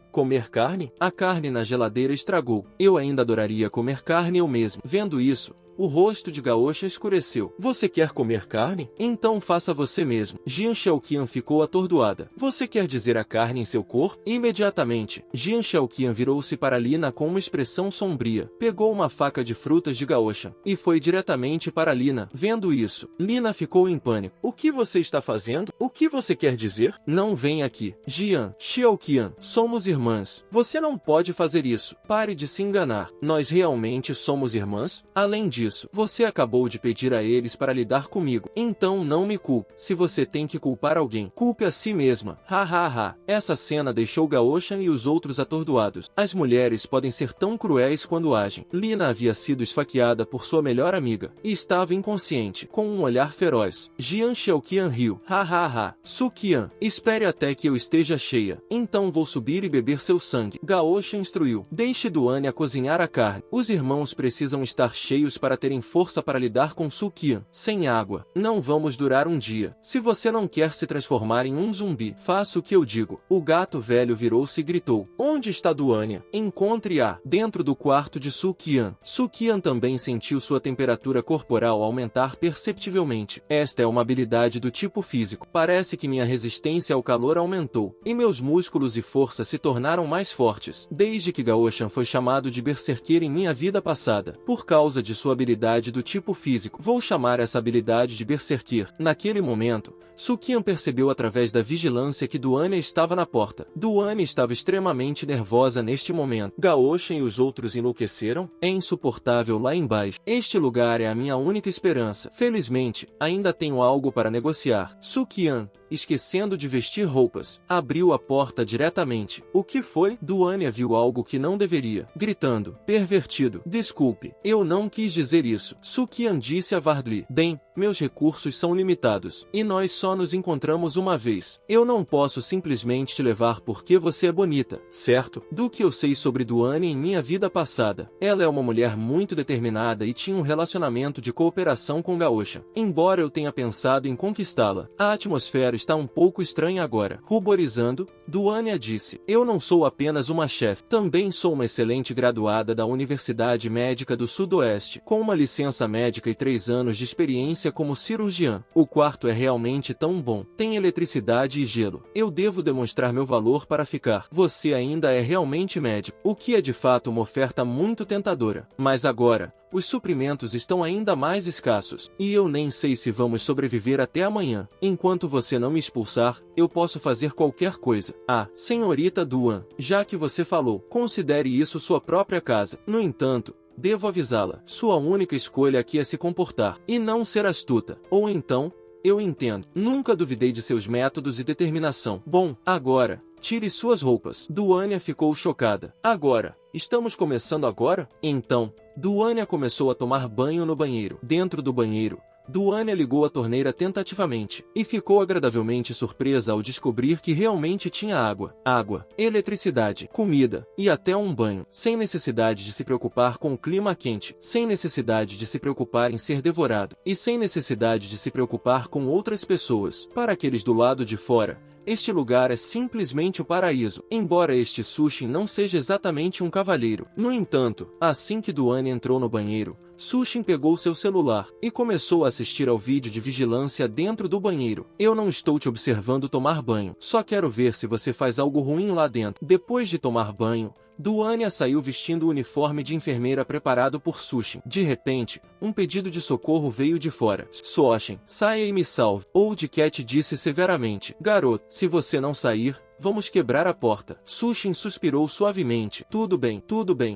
Comer carne? A carne na geladeira estragou. Eu ainda adoraria comer carne eu mesmo. Vendo isso, o rosto de Gaoshan escureceu. Você quer comer carne? Então faça você mesmo. Jian Xiaoqian ficou atordoada. Você quer dizer a carne em seu corpo? Imediatamente, Jian Xiaoqian virou-se para Lina com uma expressão sombria. Pegou uma faca de frutas de Gaoshan e foi diretamente para Lina. Vendo isso, Lina ficou em pânico. O que você está fazendo? O que você quer dizer? Não vem aqui. Jian Xiaoqian, somos irmãs. Você não pode fazer isso. Pare de se enganar. Nós realmente somos irmãs? Além disso, você acabou de pedir a eles para lidar comigo. Então não me culpe. Se você tem que culpar alguém, culpe a si mesma. Ha ha ha. Essa cena deixou Gaoshan e os outros atordoados. As mulheres podem ser tão cruéis quando agem. Lina havia sido esfaqueada por sua melhor amiga e estava inconsciente, com um olhar feroz. Jian Xiaoqian riu. Ha ha ha. Suqian, espere até que eu esteja cheia. Então vou subir e beber seu sangue. Gaoshan instruiu. Deixe Duanya cozinhar a carne. Os irmãos precisam estar cheios para terem força para lidar com Suqian. Sem água, não vamos durar um dia. Se você não quer se transformar em um zumbi, faça o que eu digo. O gato velho virou-se e gritou. Onde está Duanya? Encontre-a dentro do quarto de Suqian. Suqian também sentiu sua temperatura corporal aumentar perceptivelmente. Esta é uma habilidade do tipo físico. Parece que minha resistência ao calor aumentou, e meus músculos e força se tornaram mais fortes. Desde que Gaoshan foi chamado de berserker em minha vida passada, por causa de sua habilidade habilidade do tipo físico. Vou chamar essa habilidade de Berserker. Naquele momento, Sukian percebeu através da vigilância que Duanya estava na porta. Duanya estava extremamente nervosa neste momento. Gaosha e os outros enlouqueceram? É insuportável lá embaixo. Este lugar é a minha única esperança. Felizmente, ainda tenho algo para negociar. Sukian, esquecendo de vestir roupas, abriu a porta diretamente. O que foi? Duanya viu algo que não deveria, gritando: pervertido. Desculpe, eu não quis dizer isso. Sukian disse a Vardli: bem, meus recursos são limitados, e nós só nos encontramos uma vez. Eu não posso simplesmente te levar porque você é bonita, certo? Do que eu sei sobre Duanya em minha vida passada, ela é uma mulher muito determinada e tinha um relacionamento de cooperação com Gaosha. Embora eu tenha pensado em conquistá-la, a atmosfera está um pouco estranha agora. Ruborizando, Duanya disse: eu não sou apenas uma chefe, também sou uma excelente graduada da Universidade Médica do Sudoeste, com uma licença médica e 3 anos de experiência como cirurgiã. O quarto é realmente tão bom. Tem eletricidade e gelo. Eu devo demonstrar meu valor para ficar. Você ainda é realmente médico, o que é de fato uma oferta muito tentadora. Mas agora, os suprimentos estão ainda mais escassos, e eu nem sei se vamos sobreviver até amanhã. Enquanto você não me expulsar, eu posso fazer qualquer coisa. Ah, senhorita Duan, já que você falou, considere isso sua própria casa. No entanto, devo avisá-la, sua única escolha aqui é se comportar, e não ser astuta. Ou então, eu entendo. Nunca duvidei de seus métodos e determinação. Bom, agora, tire suas roupas. Duanya ficou chocada. Agora? Estamos começando agora? Então, Duanya começou a tomar banho no banheiro. Dentro do banheiro, Duanya ligou a torneira tentativamente, e ficou agradavelmente surpresa ao descobrir que realmente tinha água, eletricidade, comida, e até um banho, sem necessidade de se preocupar com o clima quente, sem necessidade de se preocupar em ser devorado, e sem necessidade de se preocupar com outras pessoas. Para aqueles do lado de fora, este lugar é simplesmente o paraíso, embora este Sushin não seja exatamente um cavalheiro. No entanto, assim que Duanya entrou no banheiro, Sushin pegou seu celular e começou a assistir ao vídeo de vigilância dentro do banheiro. Eu não estou te observando tomar banho, só quero ver se você faz algo ruim lá dentro. Depois de tomar banho, Duanya saiu vestindo o uniforme de enfermeira preparado por Sushin. De repente, um pedido de socorro veio de fora. Sushin, saia e me salve. Old Cat disse severamente: garoto, se você não sair, vamos quebrar a porta. Sushin suspirou suavemente. Tudo bem,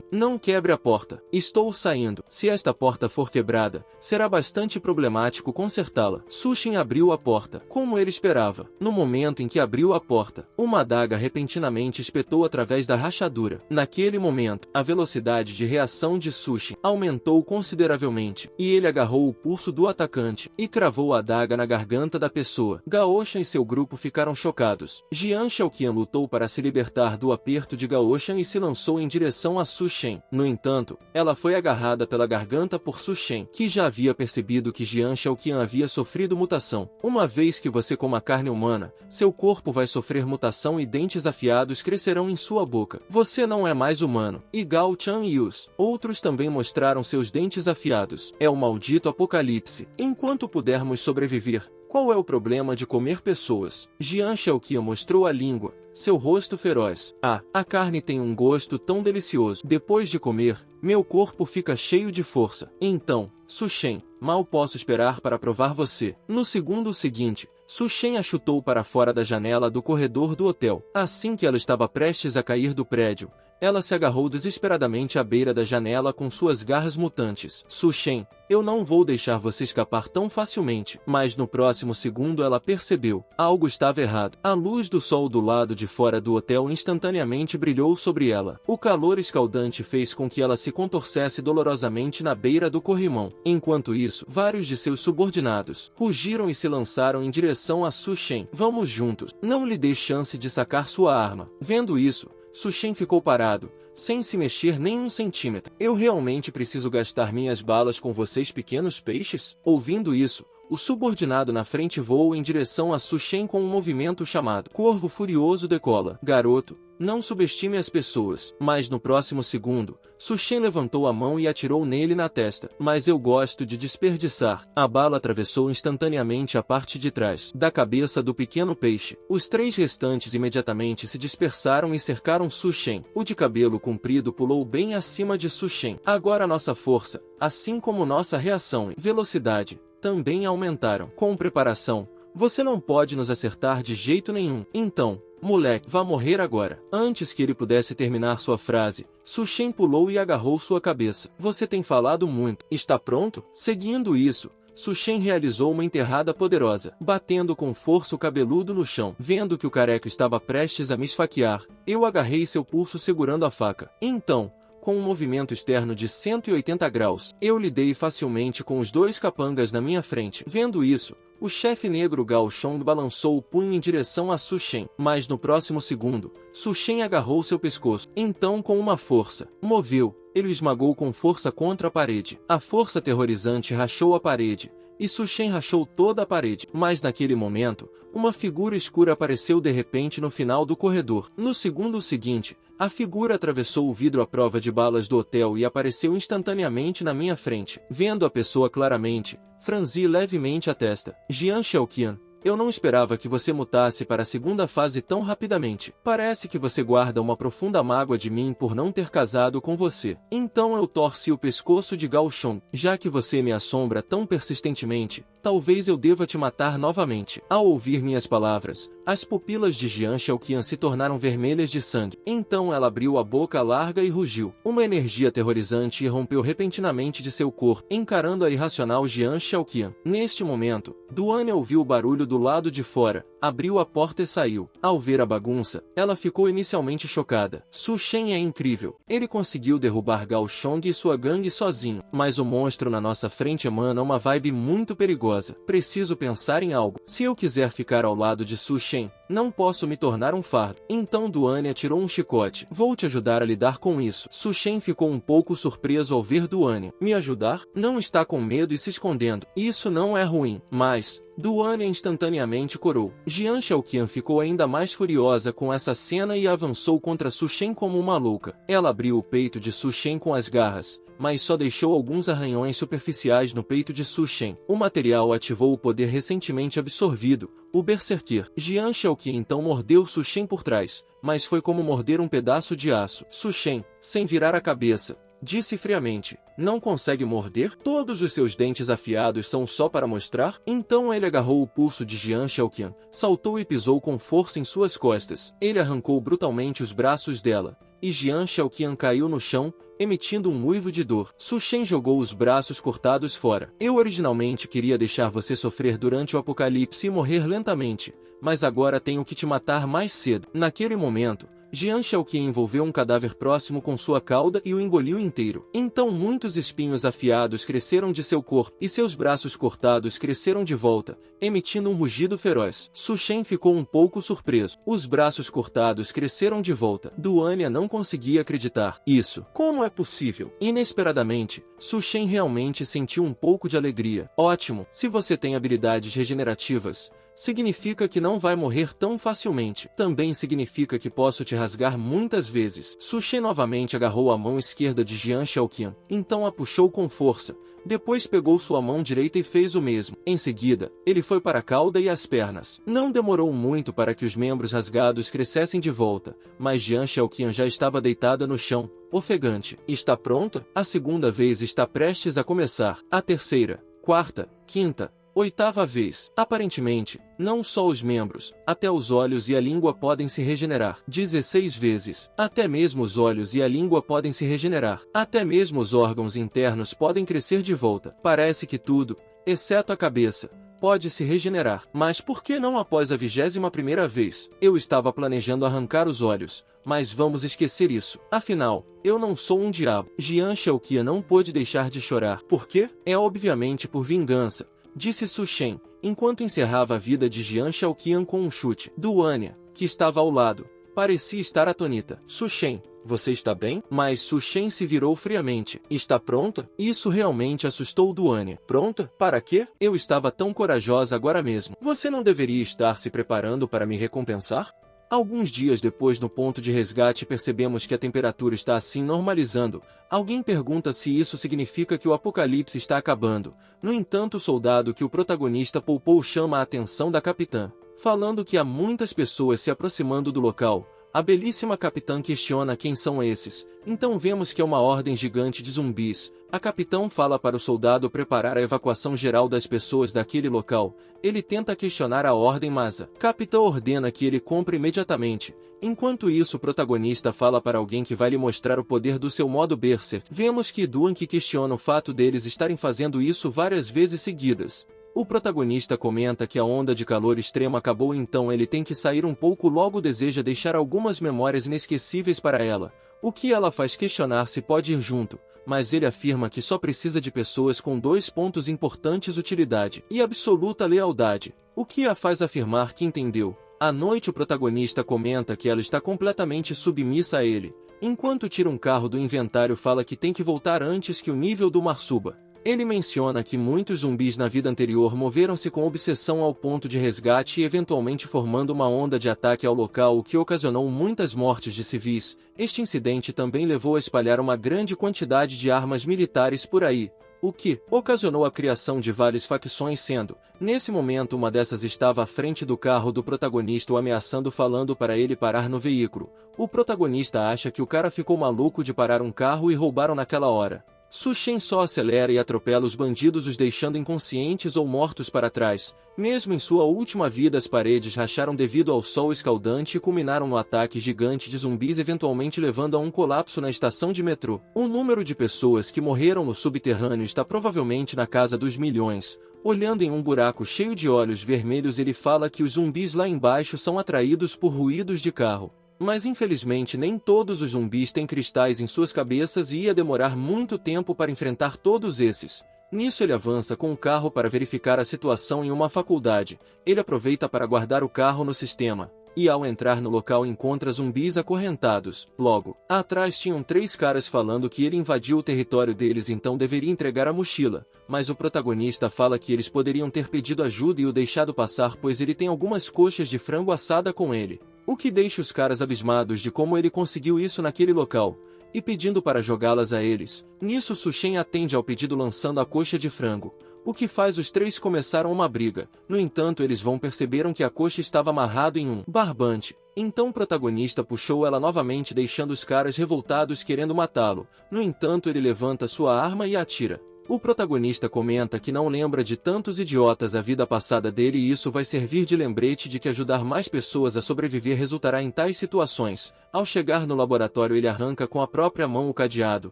não quebre a porta. Estou saindo. Se esta porta for quebrada, será bastante problemático consertá-la. Sushin abriu a porta, como ele esperava. No momento em que abriu a porta, uma adaga repentinamente espetou através da rachadura. Naquele momento, a velocidade de reação de Sushin aumentou consideravelmente, e ele agarrou o pulso do atacante e cravou a adaga na garganta da pessoa. Gaosha e seu grupo ficaram chocados. Jian Xiaoqian lutou para se libertar do aperto de Gaoshan e se lançou em direção a Su Shen. No entanto, ela foi agarrada pela garganta por Su Shen, que já havia percebido que Jian Xiaoqian havia sofrido mutação. Uma vez que você coma carne humana, seu corpo vai sofrer mutação e dentes afiados crescerão em sua boca. Você não é mais humano. E Gao Chan e os outros também mostraram seus dentes afiados. É o maldito apocalipse. Enquanto pudermos sobreviver, qual é o problema de comer pessoas? Jian Xiaoqian mostrou a língua, seu rosto feroz. Ah, a carne tem um gosto tão delicioso. Depois de comer, meu corpo fica cheio de força. Então, Su Shen, mal posso esperar para provar você. No segundo seguinte, Su Shen a chutou para fora da janela do corredor do hotel. Assim que ela estava prestes a cair do prédio, ela se agarrou desesperadamente à beira da janela com suas garras mutantes. Su Shen, eu não vou deixar você escapar tão facilmente. Mas no próximo segundo ela percebeu. Algo estava errado. A luz do sol do lado de fora do hotel instantaneamente brilhou sobre ela. O calor escaldante fez com que ela se contorcesse dolorosamente na beira do corrimão. Enquanto isso, vários de seus subordinados rugiram e se lançaram em direção a Su Shen. Vamos juntos. Não lhe dê chance de sacar sua arma. Vendo isso, Su Shen ficou parado, sem se mexer nem um centímetro. Eu realmente preciso gastar minhas balas com vocês, pequenos peixes? Ouvindo isso, O subordinado na frente voa em direção a Su Shen com um movimento chamado Corvo Furioso decola. Garoto, não subestime as pessoas. Mas no próximo segundo, Su Shen levantou a mão e atirou nele na testa. Mas eu gosto de desperdiçar. A bala atravessou instantaneamente a parte de trás da cabeça do pequeno peixe. Os 3 restantes imediatamente se dispersaram e cercaram Su Shen. O de cabelo comprido pulou bem acima de Su Shen. Agora nossa força, assim como nossa reação e velocidade, também aumentaram. Com preparação, você não pode nos acertar de jeito nenhum. Então, moleque, vá morrer agora. Antes que ele pudesse terminar sua frase, Su Shen pulou e agarrou sua cabeça. Você tem falado muito. Está pronto? Seguindo isso, Su Shen realizou uma enterrada poderosa, batendo com força o cabeludo no chão. Vendo que o careca estava prestes a me esfaquear, eu agarrei seu pulso segurando a faca. Então, com um movimento externo de 180 graus, eu lidei facilmente com os 2 capangas na minha frente. Vendo isso, o chefe negro Gao Chong balançou o punho em direção a Su Shen, mas no próximo segundo, Su Shen agarrou seu pescoço. Então, com uma força, moveu, ele o esmagou com força contra a parede. A força aterrorizante rachou a parede, e Su Shen rachou toda a parede. Mas naquele momento, uma figura escura apareceu de repente no final do corredor. No segundo seguinte, a figura atravessou o vidro à prova de balas do hotel e apareceu instantaneamente na minha frente. Vendo a pessoa claramente, franzi levemente a testa. Jian Xiaoqian, eu não esperava que você mutasse para a segunda fase tão rapidamente. Parece que você guarda uma profunda mágoa de mim por não ter casado com você. Então eu torci o pescoço de Gao Chong. Já que você me assombra tão persistentemente, talvez eu deva te matar novamente. Ao ouvir minhas palavras, as pupilas de Jian Xiaoqian se tornaram vermelhas de sangue. Então ela abriu a boca larga e rugiu. Uma energia aterrorizante irrompeu repentinamente de seu corpo, encarando a irracional Jian Xiaoqian. Neste momento, Duane ouviu o barulho do lado de fora, abriu a porta e saiu. Ao ver a bagunça, ela ficou inicialmente chocada. Su Shen é incrível. Ele conseguiu derrubar Gao Chong e sua gangue sozinho. Mas o monstro na nossa frente emana uma vibe muito perigosa. Preciso pensar em algo. Se eu quiser ficar ao lado de Su Shen, não posso me tornar um fardo. Então Duane atirou um chicote. Vou te ajudar a lidar com isso. Su Shen ficou um pouco surpreso ao ver Duane. Me ajudar? Não está com medo e se escondendo. Isso não é ruim. Mas Duane instantaneamente corou. Jian Xiaoqian ficou ainda mais furiosa com essa cena e avançou contra Su Shen como uma louca. Ela abriu o peito de Su Shen com as garras, mas só deixou alguns arranhões superficiais no peito de Su Shen. O material ativou o poder recentemente absorvido, o Berserker. Jian Xiaoqian então mordeu Su Shen por trás, mas foi como morder um pedaço de aço. Su Shen, sem virar a cabeça, disse friamente, não consegue morder? Todos os seus dentes afiados são só para mostrar? Então ele agarrou o pulso de Jian Xiaoqian, saltou e pisou com força em suas costas. Ele arrancou brutalmente os braços dela, e Jian Xiaoqian caiu no chão, emitindo um uivo de dor. Su Shen jogou os braços cortados fora. Eu originalmente queria deixar você sofrer durante o apocalipse e morrer lentamente, mas agora tenho que te matar mais cedo. Naquele momento, Jian Xiaoqian envolveu um cadáver próximo com sua cauda e o engoliu inteiro. Então muitos espinhos afiados cresceram de seu corpo, e seus braços cortados cresceram de volta, emitindo um rugido feroz. Su Shen ficou um pouco surpreso. Os braços cortados cresceram de volta. Duane não conseguia acreditar. Isso, como é possível? Inesperadamente, Su Shen realmente sentiu um pouco de alegria. Ótimo, se você tem habilidades regenerativas, significa que não vai morrer tão facilmente. Também significa que posso te rasgar muitas vezes. Su Shen novamente agarrou a mão esquerda de Jian Xiaoqian, então a puxou com força. Depois pegou sua mão direita e fez o mesmo. Em seguida, ele foi para a cauda e as pernas. Não demorou muito para que os membros rasgados crescessem de volta, mas Jian Xiaoqian já estava deitada no chão, ofegante. Está pronta? A segunda vez está prestes a começar. A terceira, quarta, quinta, oitava vez. Aparentemente, não só os membros, até os olhos e a língua podem se regenerar. 16 vezes. Até mesmo os olhos e a língua podem se regenerar. Até mesmo os órgãos internos podem crescer de volta. Parece que tudo, exceto a cabeça, pode se regenerar. Mas por que não após a 21ª vez? Eu estava planejando arrancar os olhos, mas vamos esquecer isso. Afinal, eu não sou um diabo. Jian Xiaoqian não pôde deixar de chorar. Por quê? É obviamente por vingança, disse Su Shen, enquanto encerrava a vida de Jian Xiaoqian com um chute. Duane, que estava ao lado, Parecia estar atônita. Sushen, você está bem? Mas Sushen se virou friamente. Está pronta? Isso realmente assustou Duanya. Pronta? Para quê? Eu estava tão corajosa agora mesmo. Você não deveria estar se preparando para me recompensar? Alguns dias depois, no ponto de resgate, percebemos que a temperatura está assim normalizando. Alguém pergunta se isso significa que o apocalipse está acabando. No entanto, o soldado que o protagonista poupou chama a atenção da capitã, falando que há muitas pessoas se aproximando do local. A belíssima capitã questiona quem são esses. Então vemos que é uma ordem gigante de zumbis. A capitã fala para o soldado preparar a evacuação geral das pessoas daquele local. Ele tenta questionar a ordem, mas a capitã ordena que ele compre imediatamente. Enquanto isso, o protagonista fala para alguém que vai lhe mostrar o poder do seu modo Berserk. Vemos que Duan que questiona o fato deles estarem fazendo isso várias vezes seguidas. O protagonista comenta que a onda de calor extremo acabou, então ele tem que sair um pouco, logo deseja deixar algumas memórias inesquecíveis para ela. O que ela faz questionar se pode ir junto, mas ele afirma que só precisa de pessoas com 2 pontos importantes: utilidade e absoluta lealdade, o que a faz afirmar que entendeu. À noite, o protagonista comenta que ela está completamente submissa a ele. Enquanto tira um carro do inventário, fala que tem que voltar antes que o nível do mar suba. Ele menciona que muitos zumbis na vida anterior moveram-se com obsessão ao ponto de resgate e eventualmente formando uma onda de ataque ao local, o que ocasionou muitas mortes de civis. Este incidente também levou a espalhar uma grande quantidade de armas militares por aí, o que ocasionou a criação de várias facções, sendo, nesse momento, uma dessas estava à frente do carro do protagonista, o ameaçando, falando para ele parar no veículo. O protagonista acha que o cara ficou maluco de parar um carro e roubaram naquela hora. Sushen só acelera e atropela os bandidos, os deixando inconscientes ou mortos para trás. Mesmo em sua última vida, as paredes racharam devido ao sol escaldante e culminaram no ataque gigante de zumbis, eventualmente levando a um colapso na estação de metrô. O número de pessoas que morreram no subterrâneo está provavelmente na casa dos milhões. Olhando em um buraco cheio de olhos vermelhos, ele fala que os zumbis lá embaixo são atraídos por ruídos de carro. Mas infelizmente nem todos os zumbis têm cristais em suas cabeças e ia demorar muito tempo para enfrentar todos esses. Nisso ele avança com o carro para verificar a situação em uma faculdade. Ele aproveita para guardar o carro no sistema, e ao entrar no local encontra zumbis acorrentados. Logo, atrás tinham 3 caras falando que ele invadiu o território deles, então deveria entregar a mochila. Mas o protagonista fala que eles poderiam ter pedido ajuda e o deixado passar, pois ele tem algumas coxas de frango assada com ele. O que deixa os caras abismados de como ele conseguiu isso naquele local, e pedindo para jogá-las a eles. Nisso Sushen atende ao pedido lançando a coxa de frango, o que faz os 3 começaram uma briga. No entanto, eles perceberam que a coxa estava amarrado em um barbante. Então o protagonista puxou ela novamente, deixando os caras revoltados querendo matá-lo. No entanto, ele levanta sua arma e atira. O protagonista comenta que não lembra de tantos idiotas a vida passada dele, e isso vai servir de lembrete de que ajudar mais pessoas a sobreviver resultará em tais situações. Ao chegar no laboratório, ele arranca com a própria mão o cadeado.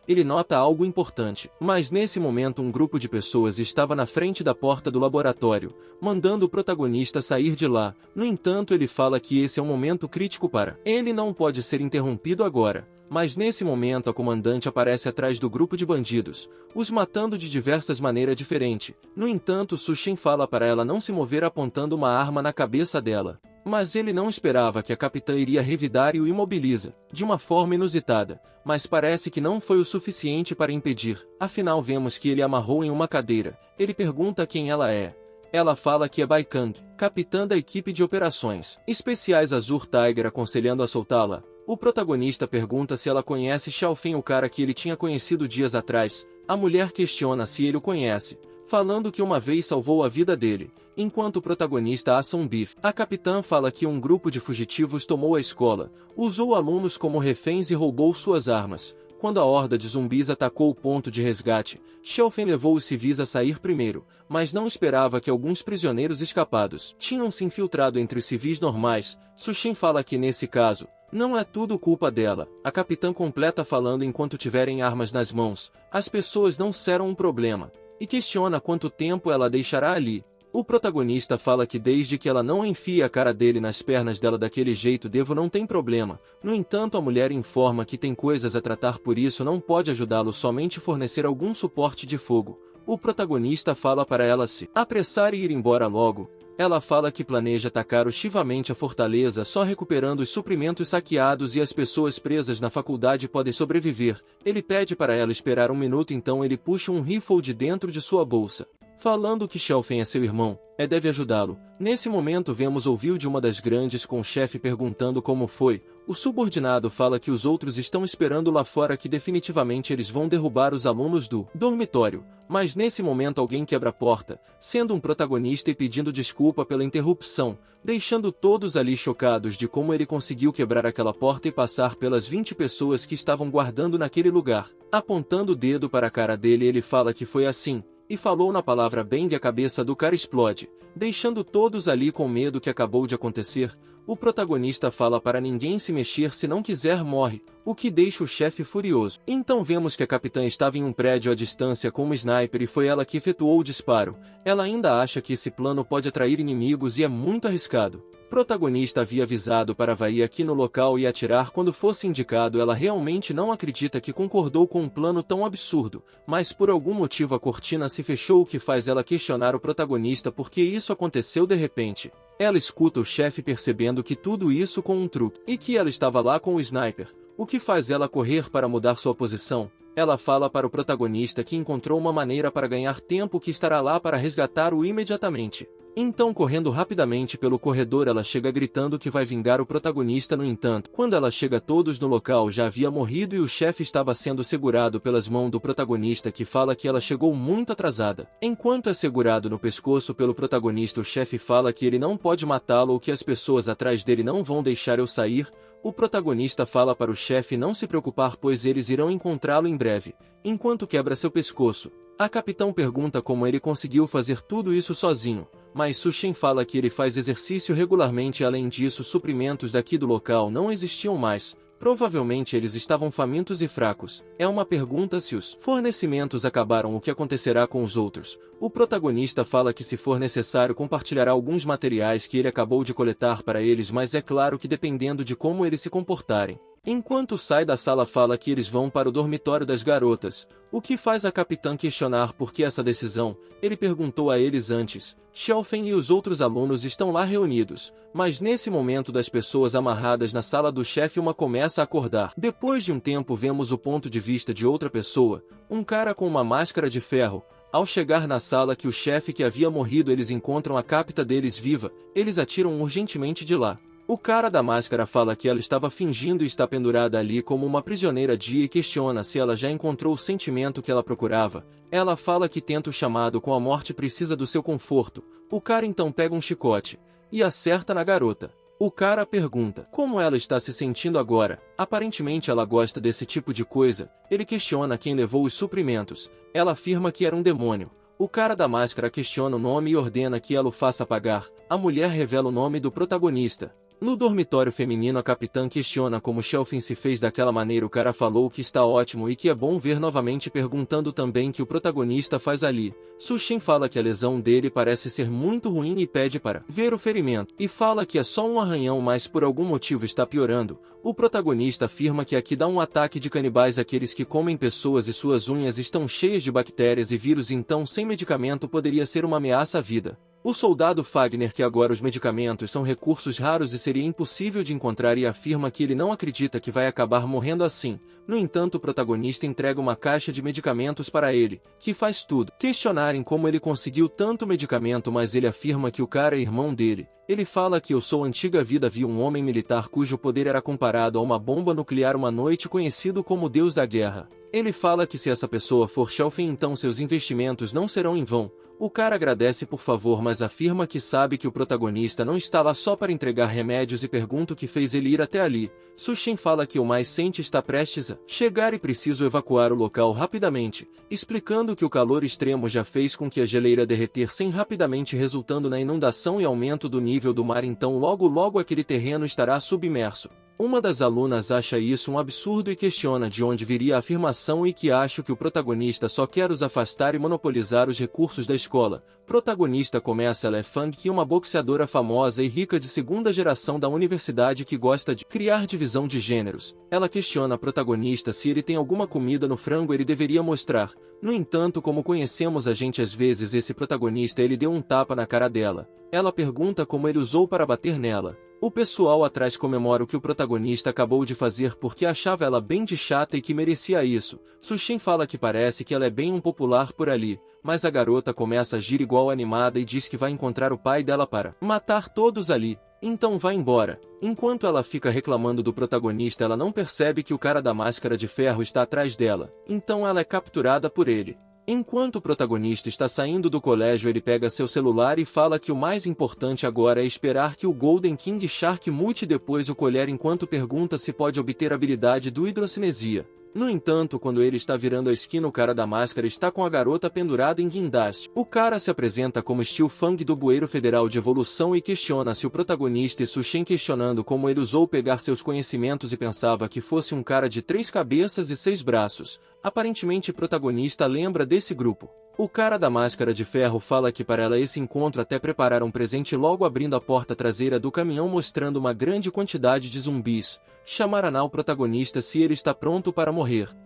Ele nota algo importante, mas nesse momento um grupo de pessoas estava na frente da porta do laboratório, mandando o protagonista sair de lá. No entanto, ele fala que esse é um momento crítico para ele, não pode ser interrompido agora. Mas nesse momento a comandante aparece atrás do grupo de bandidos, os matando de diversas maneiras diferentes. No entanto, Sushen fala para ela não se mover, apontando uma arma na cabeça dela. Mas ele não esperava que a capitã iria revidar e o imobiliza, de uma forma inusitada, mas parece que não foi o suficiente para impedir. Afinal, vemos que ele amarrou em uma cadeira. Ele pergunta quem ela é. Ela fala que é Bai Kang, capitã da equipe de operações especiais Azure Tiger, aconselhando a soltá-la. O protagonista pergunta se ela conhece Xiao Fen, o cara que ele tinha conhecido dias atrás. A mulher questiona se ele o conhece, falando que uma vez salvou a vida dele. Enquanto o protagonista assa um bife, a capitã fala que um grupo de fugitivos tomou a escola, usou alunos como reféns e roubou suas armas. Quando a horda de zumbis atacou o ponto de resgate, Xiao Fen levou os civis a sair primeiro, mas não esperava que alguns prisioneiros escapados tinham se infiltrado entre os civis normais. Sushen fala que nesse caso, não é tudo culpa dela. A capitã completa falando: enquanto tiverem armas nas mãos, as pessoas não serão um problema, e questiona quanto tempo ela deixará ali. O protagonista fala que desde que ela não enfie a cara dele nas pernas dela daquele jeito, não tem problema. No entanto, a mulher informa que tem coisas a tratar, por isso não pode ajudá-lo, somente fornecer algum suporte de fogo. O protagonista fala para ela se apressar e ir embora logo. Ela fala que planeja atacar otivamente a fortaleza só recuperando os suprimentos saqueados e as pessoas presas na faculdade podem sobreviver. Ele pede para ela esperar um minuto, então ele puxa um rifle de dentro de sua bolsa, falando que Shelfen é seu irmão, deve ajudá-lo. Nesse momento vemos o vídeo de uma das grandes com o chefe perguntando como foi. O subordinado fala que os outros estão esperando lá fora, que definitivamente eles vão derrubar os alunos do dormitório. Mas nesse momento alguém quebra a porta, sendo um protagonista e pedindo desculpa pela interrupção, deixando todos ali chocados de como ele conseguiu quebrar aquela porta e passar pelas 20 pessoas que estavam guardando naquele lugar. Apontando o dedo para a cara dele, ele fala que foi assim, e falou na palavra bang e a cabeça do cara explode, deixando todos ali com medo que acabou de acontecer. O protagonista fala para ninguém se mexer, se não quiser morre, o que deixa o chefe furioso. Então vemos que a capitã estava em um prédio à distância com uma sniper e foi ela que efetuou o disparo. Ela ainda acha que esse plano pode atrair inimigos e é muito arriscado. O protagonista havia avisado para ir aqui no local e atirar quando fosse indicado. Ela realmente não acredita que concordou com um plano tão absurdo, mas por algum motivo a cortina se fechou, o que faz ela questionar o protagonista por que isso aconteceu de repente. Ela escuta o chefe percebendo que tudo isso com um truque, e que ela estava lá com o sniper, o que faz ela correr para mudar sua posição. Ela fala para o protagonista que encontrou uma maneira para ganhar tempo, que estará lá para resgatá-lo imediatamente. Então, correndo rapidamente pelo corredor, ela chega gritando que vai vingar o protagonista. No entanto, quando ela chega, todos no local já havia morrido e o chefe estava sendo segurado pelas mãos do protagonista, que fala que ela chegou muito atrasada. Enquanto é segurado no pescoço pelo protagonista, o chefe fala que ele não pode matá-lo ou que as pessoas atrás dele não vão deixar eu sair. O protagonista fala para o chefe não se preocupar, pois eles irão encontrá-lo em breve, enquanto quebra seu pescoço. A capitã pergunta como ele conseguiu fazer tudo isso sozinho, mas Sushin fala que ele faz exercício regularmente. Além disso, suprimentos daqui do local não existiam mais. Provavelmente eles estavam famintos e fracos. É uma pergunta se os fornecimentos acabaram, o que acontecerá com os outros. O protagonista fala que se for necessário compartilhará alguns materiais que ele acabou de coletar para eles, mas é claro que dependendo de como eles se comportarem. Enquanto sai da sala, fala que eles vão para o dormitório das garotas, o que faz a capitã questionar por que essa decisão. Ele perguntou a eles antes. Shelfen e os outros alunos estão lá reunidos, mas nesse momento das pessoas amarradas na sala do chefe, uma começa a acordar. Depois de um tempo vemos o ponto de vista de outra pessoa, um cara com uma máscara de ferro. Ao chegar na sala que o chefe que havia morrido, eles encontram a capitã deles viva, eles atiram urgentemente de lá. O cara da máscara fala que ela estava fingindo e está pendurada ali como uma prisioneira e questiona se ela já encontrou o sentimento que ela procurava. Ela fala que tenta o chamado com a morte, precisa do seu conforto. O cara então pega um chicote e acerta na garota. O cara pergunta como ela está se sentindo agora. Aparentemente ela gosta desse tipo de coisa. Ele questiona quem levou os suprimentos. Ela afirma que era um demônio. O cara da máscara questiona o nome e ordena que ela o faça pagar. A mulher revela o nome do protagonista. No dormitório feminino, a capitã questiona como Shelfen se fez daquela maneira. O cara falou que está ótimo e que é bom ver novamente, perguntando também que o protagonista faz ali. Sushin fala que a lesão dele parece ser muito ruim e pede para ver o ferimento, e fala que é só um arranhão, mas por algum motivo está piorando. O protagonista afirma que aqui dá um ataque de canibais, aqueles que comem pessoas, e suas unhas estão cheias de bactérias e vírus, então sem medicamento poderia ser uma ameaça à vida. O soldado Fagner que agora os medicamentos são recursos raros e seria impossível de encontrar, e afirma que ele não acredita que vai acabar morrendo assim. No entanto, o protagonista entrega uma caixa de medicamentos para ele, que faz tudo questionarem como ele conseguiu tanto medicamento, mas ele afirma que o cara é irmão dele. Ele fala que eu sou antiga vida, vi um homem militar cujo poder era comparado a uma bomba nuclear uma noite, conhecido como Deus da Guerra. Ele fala que se essa pessoa for Shelfen, então seus investimentos não serão em vão. O cara agradece por favor, mas afirma que sabe que o protagonista não está lá só para entregar remédios e pergunta o que fez ele ir até ali. Sushin fala que o mais sente está prestes a chegar e preciso evacuar o local rapidamente, explicando que o calor extremo já fez com que a geleira derreter-se rapidamente, resultando na inundação e aumento do nível do mar, então logo aquele terreno estará submerso. Uma das alunas acha isso um absurdo e questiona de onde viria a afirmação, e que acha que o protagonista só quer os afastar e monopolizar os recursos da escola. Protagonista começa ela é Fang, que é uma boxeadora famosa e rica de segunda geração da universidade que gosta de criar divisão de gêneros. Ela questiona a protagonista se ele tem alguma comida no frango, ele deveria mostrar. No entanto, como conhecemos a gente às vezes esse protagonista ele deu um tapa na cara dela. Ela pergunta como ele usou para bater nela. O pessoal atrás comemora o que o protagonista acabou de fazer porque achava ela bem de chata e que merecia isso. Sushin fala que parece que ela é bem popular por ali, mas a garota começa a agir igual animada e diz que vai encontrar o pai dela para matar todos ali. Então vai embora. Enquanto ela fica reclamando do protagonista, ela não percebe que o cara da máscara de ferro está atrás dela. Então ela é capturada por ele. Enquanto o protagonista está saindo do colégio, ele pega seu celular e fala que o mais importante agora é esperar que o Golden King Shark mute depois o colher enquanto pergunta se pode obter a habilidade do hidrocinesia. No entanto, quando ele está virando a esquina, o cara da máscara está com a garota pendurada em guindaste. O cara se apresenta como Steel Fang do Bueiro Federal de Evolução e questiona se o protagonista e Sushin questionando como ele usou pegar seus conhecimentos e pensava que fosse um cara de 3 cabeças e 6 braços. Aparentemente, o protagonista lembra desse grupo. O cara da máscara de ferro fala que para ela esse encontro até preparar um presente logo abrindo a porta traseira do caminhão mostrando uma grande quantidade de zumbis. Chamará o protagonista se ele está pronto para morrer.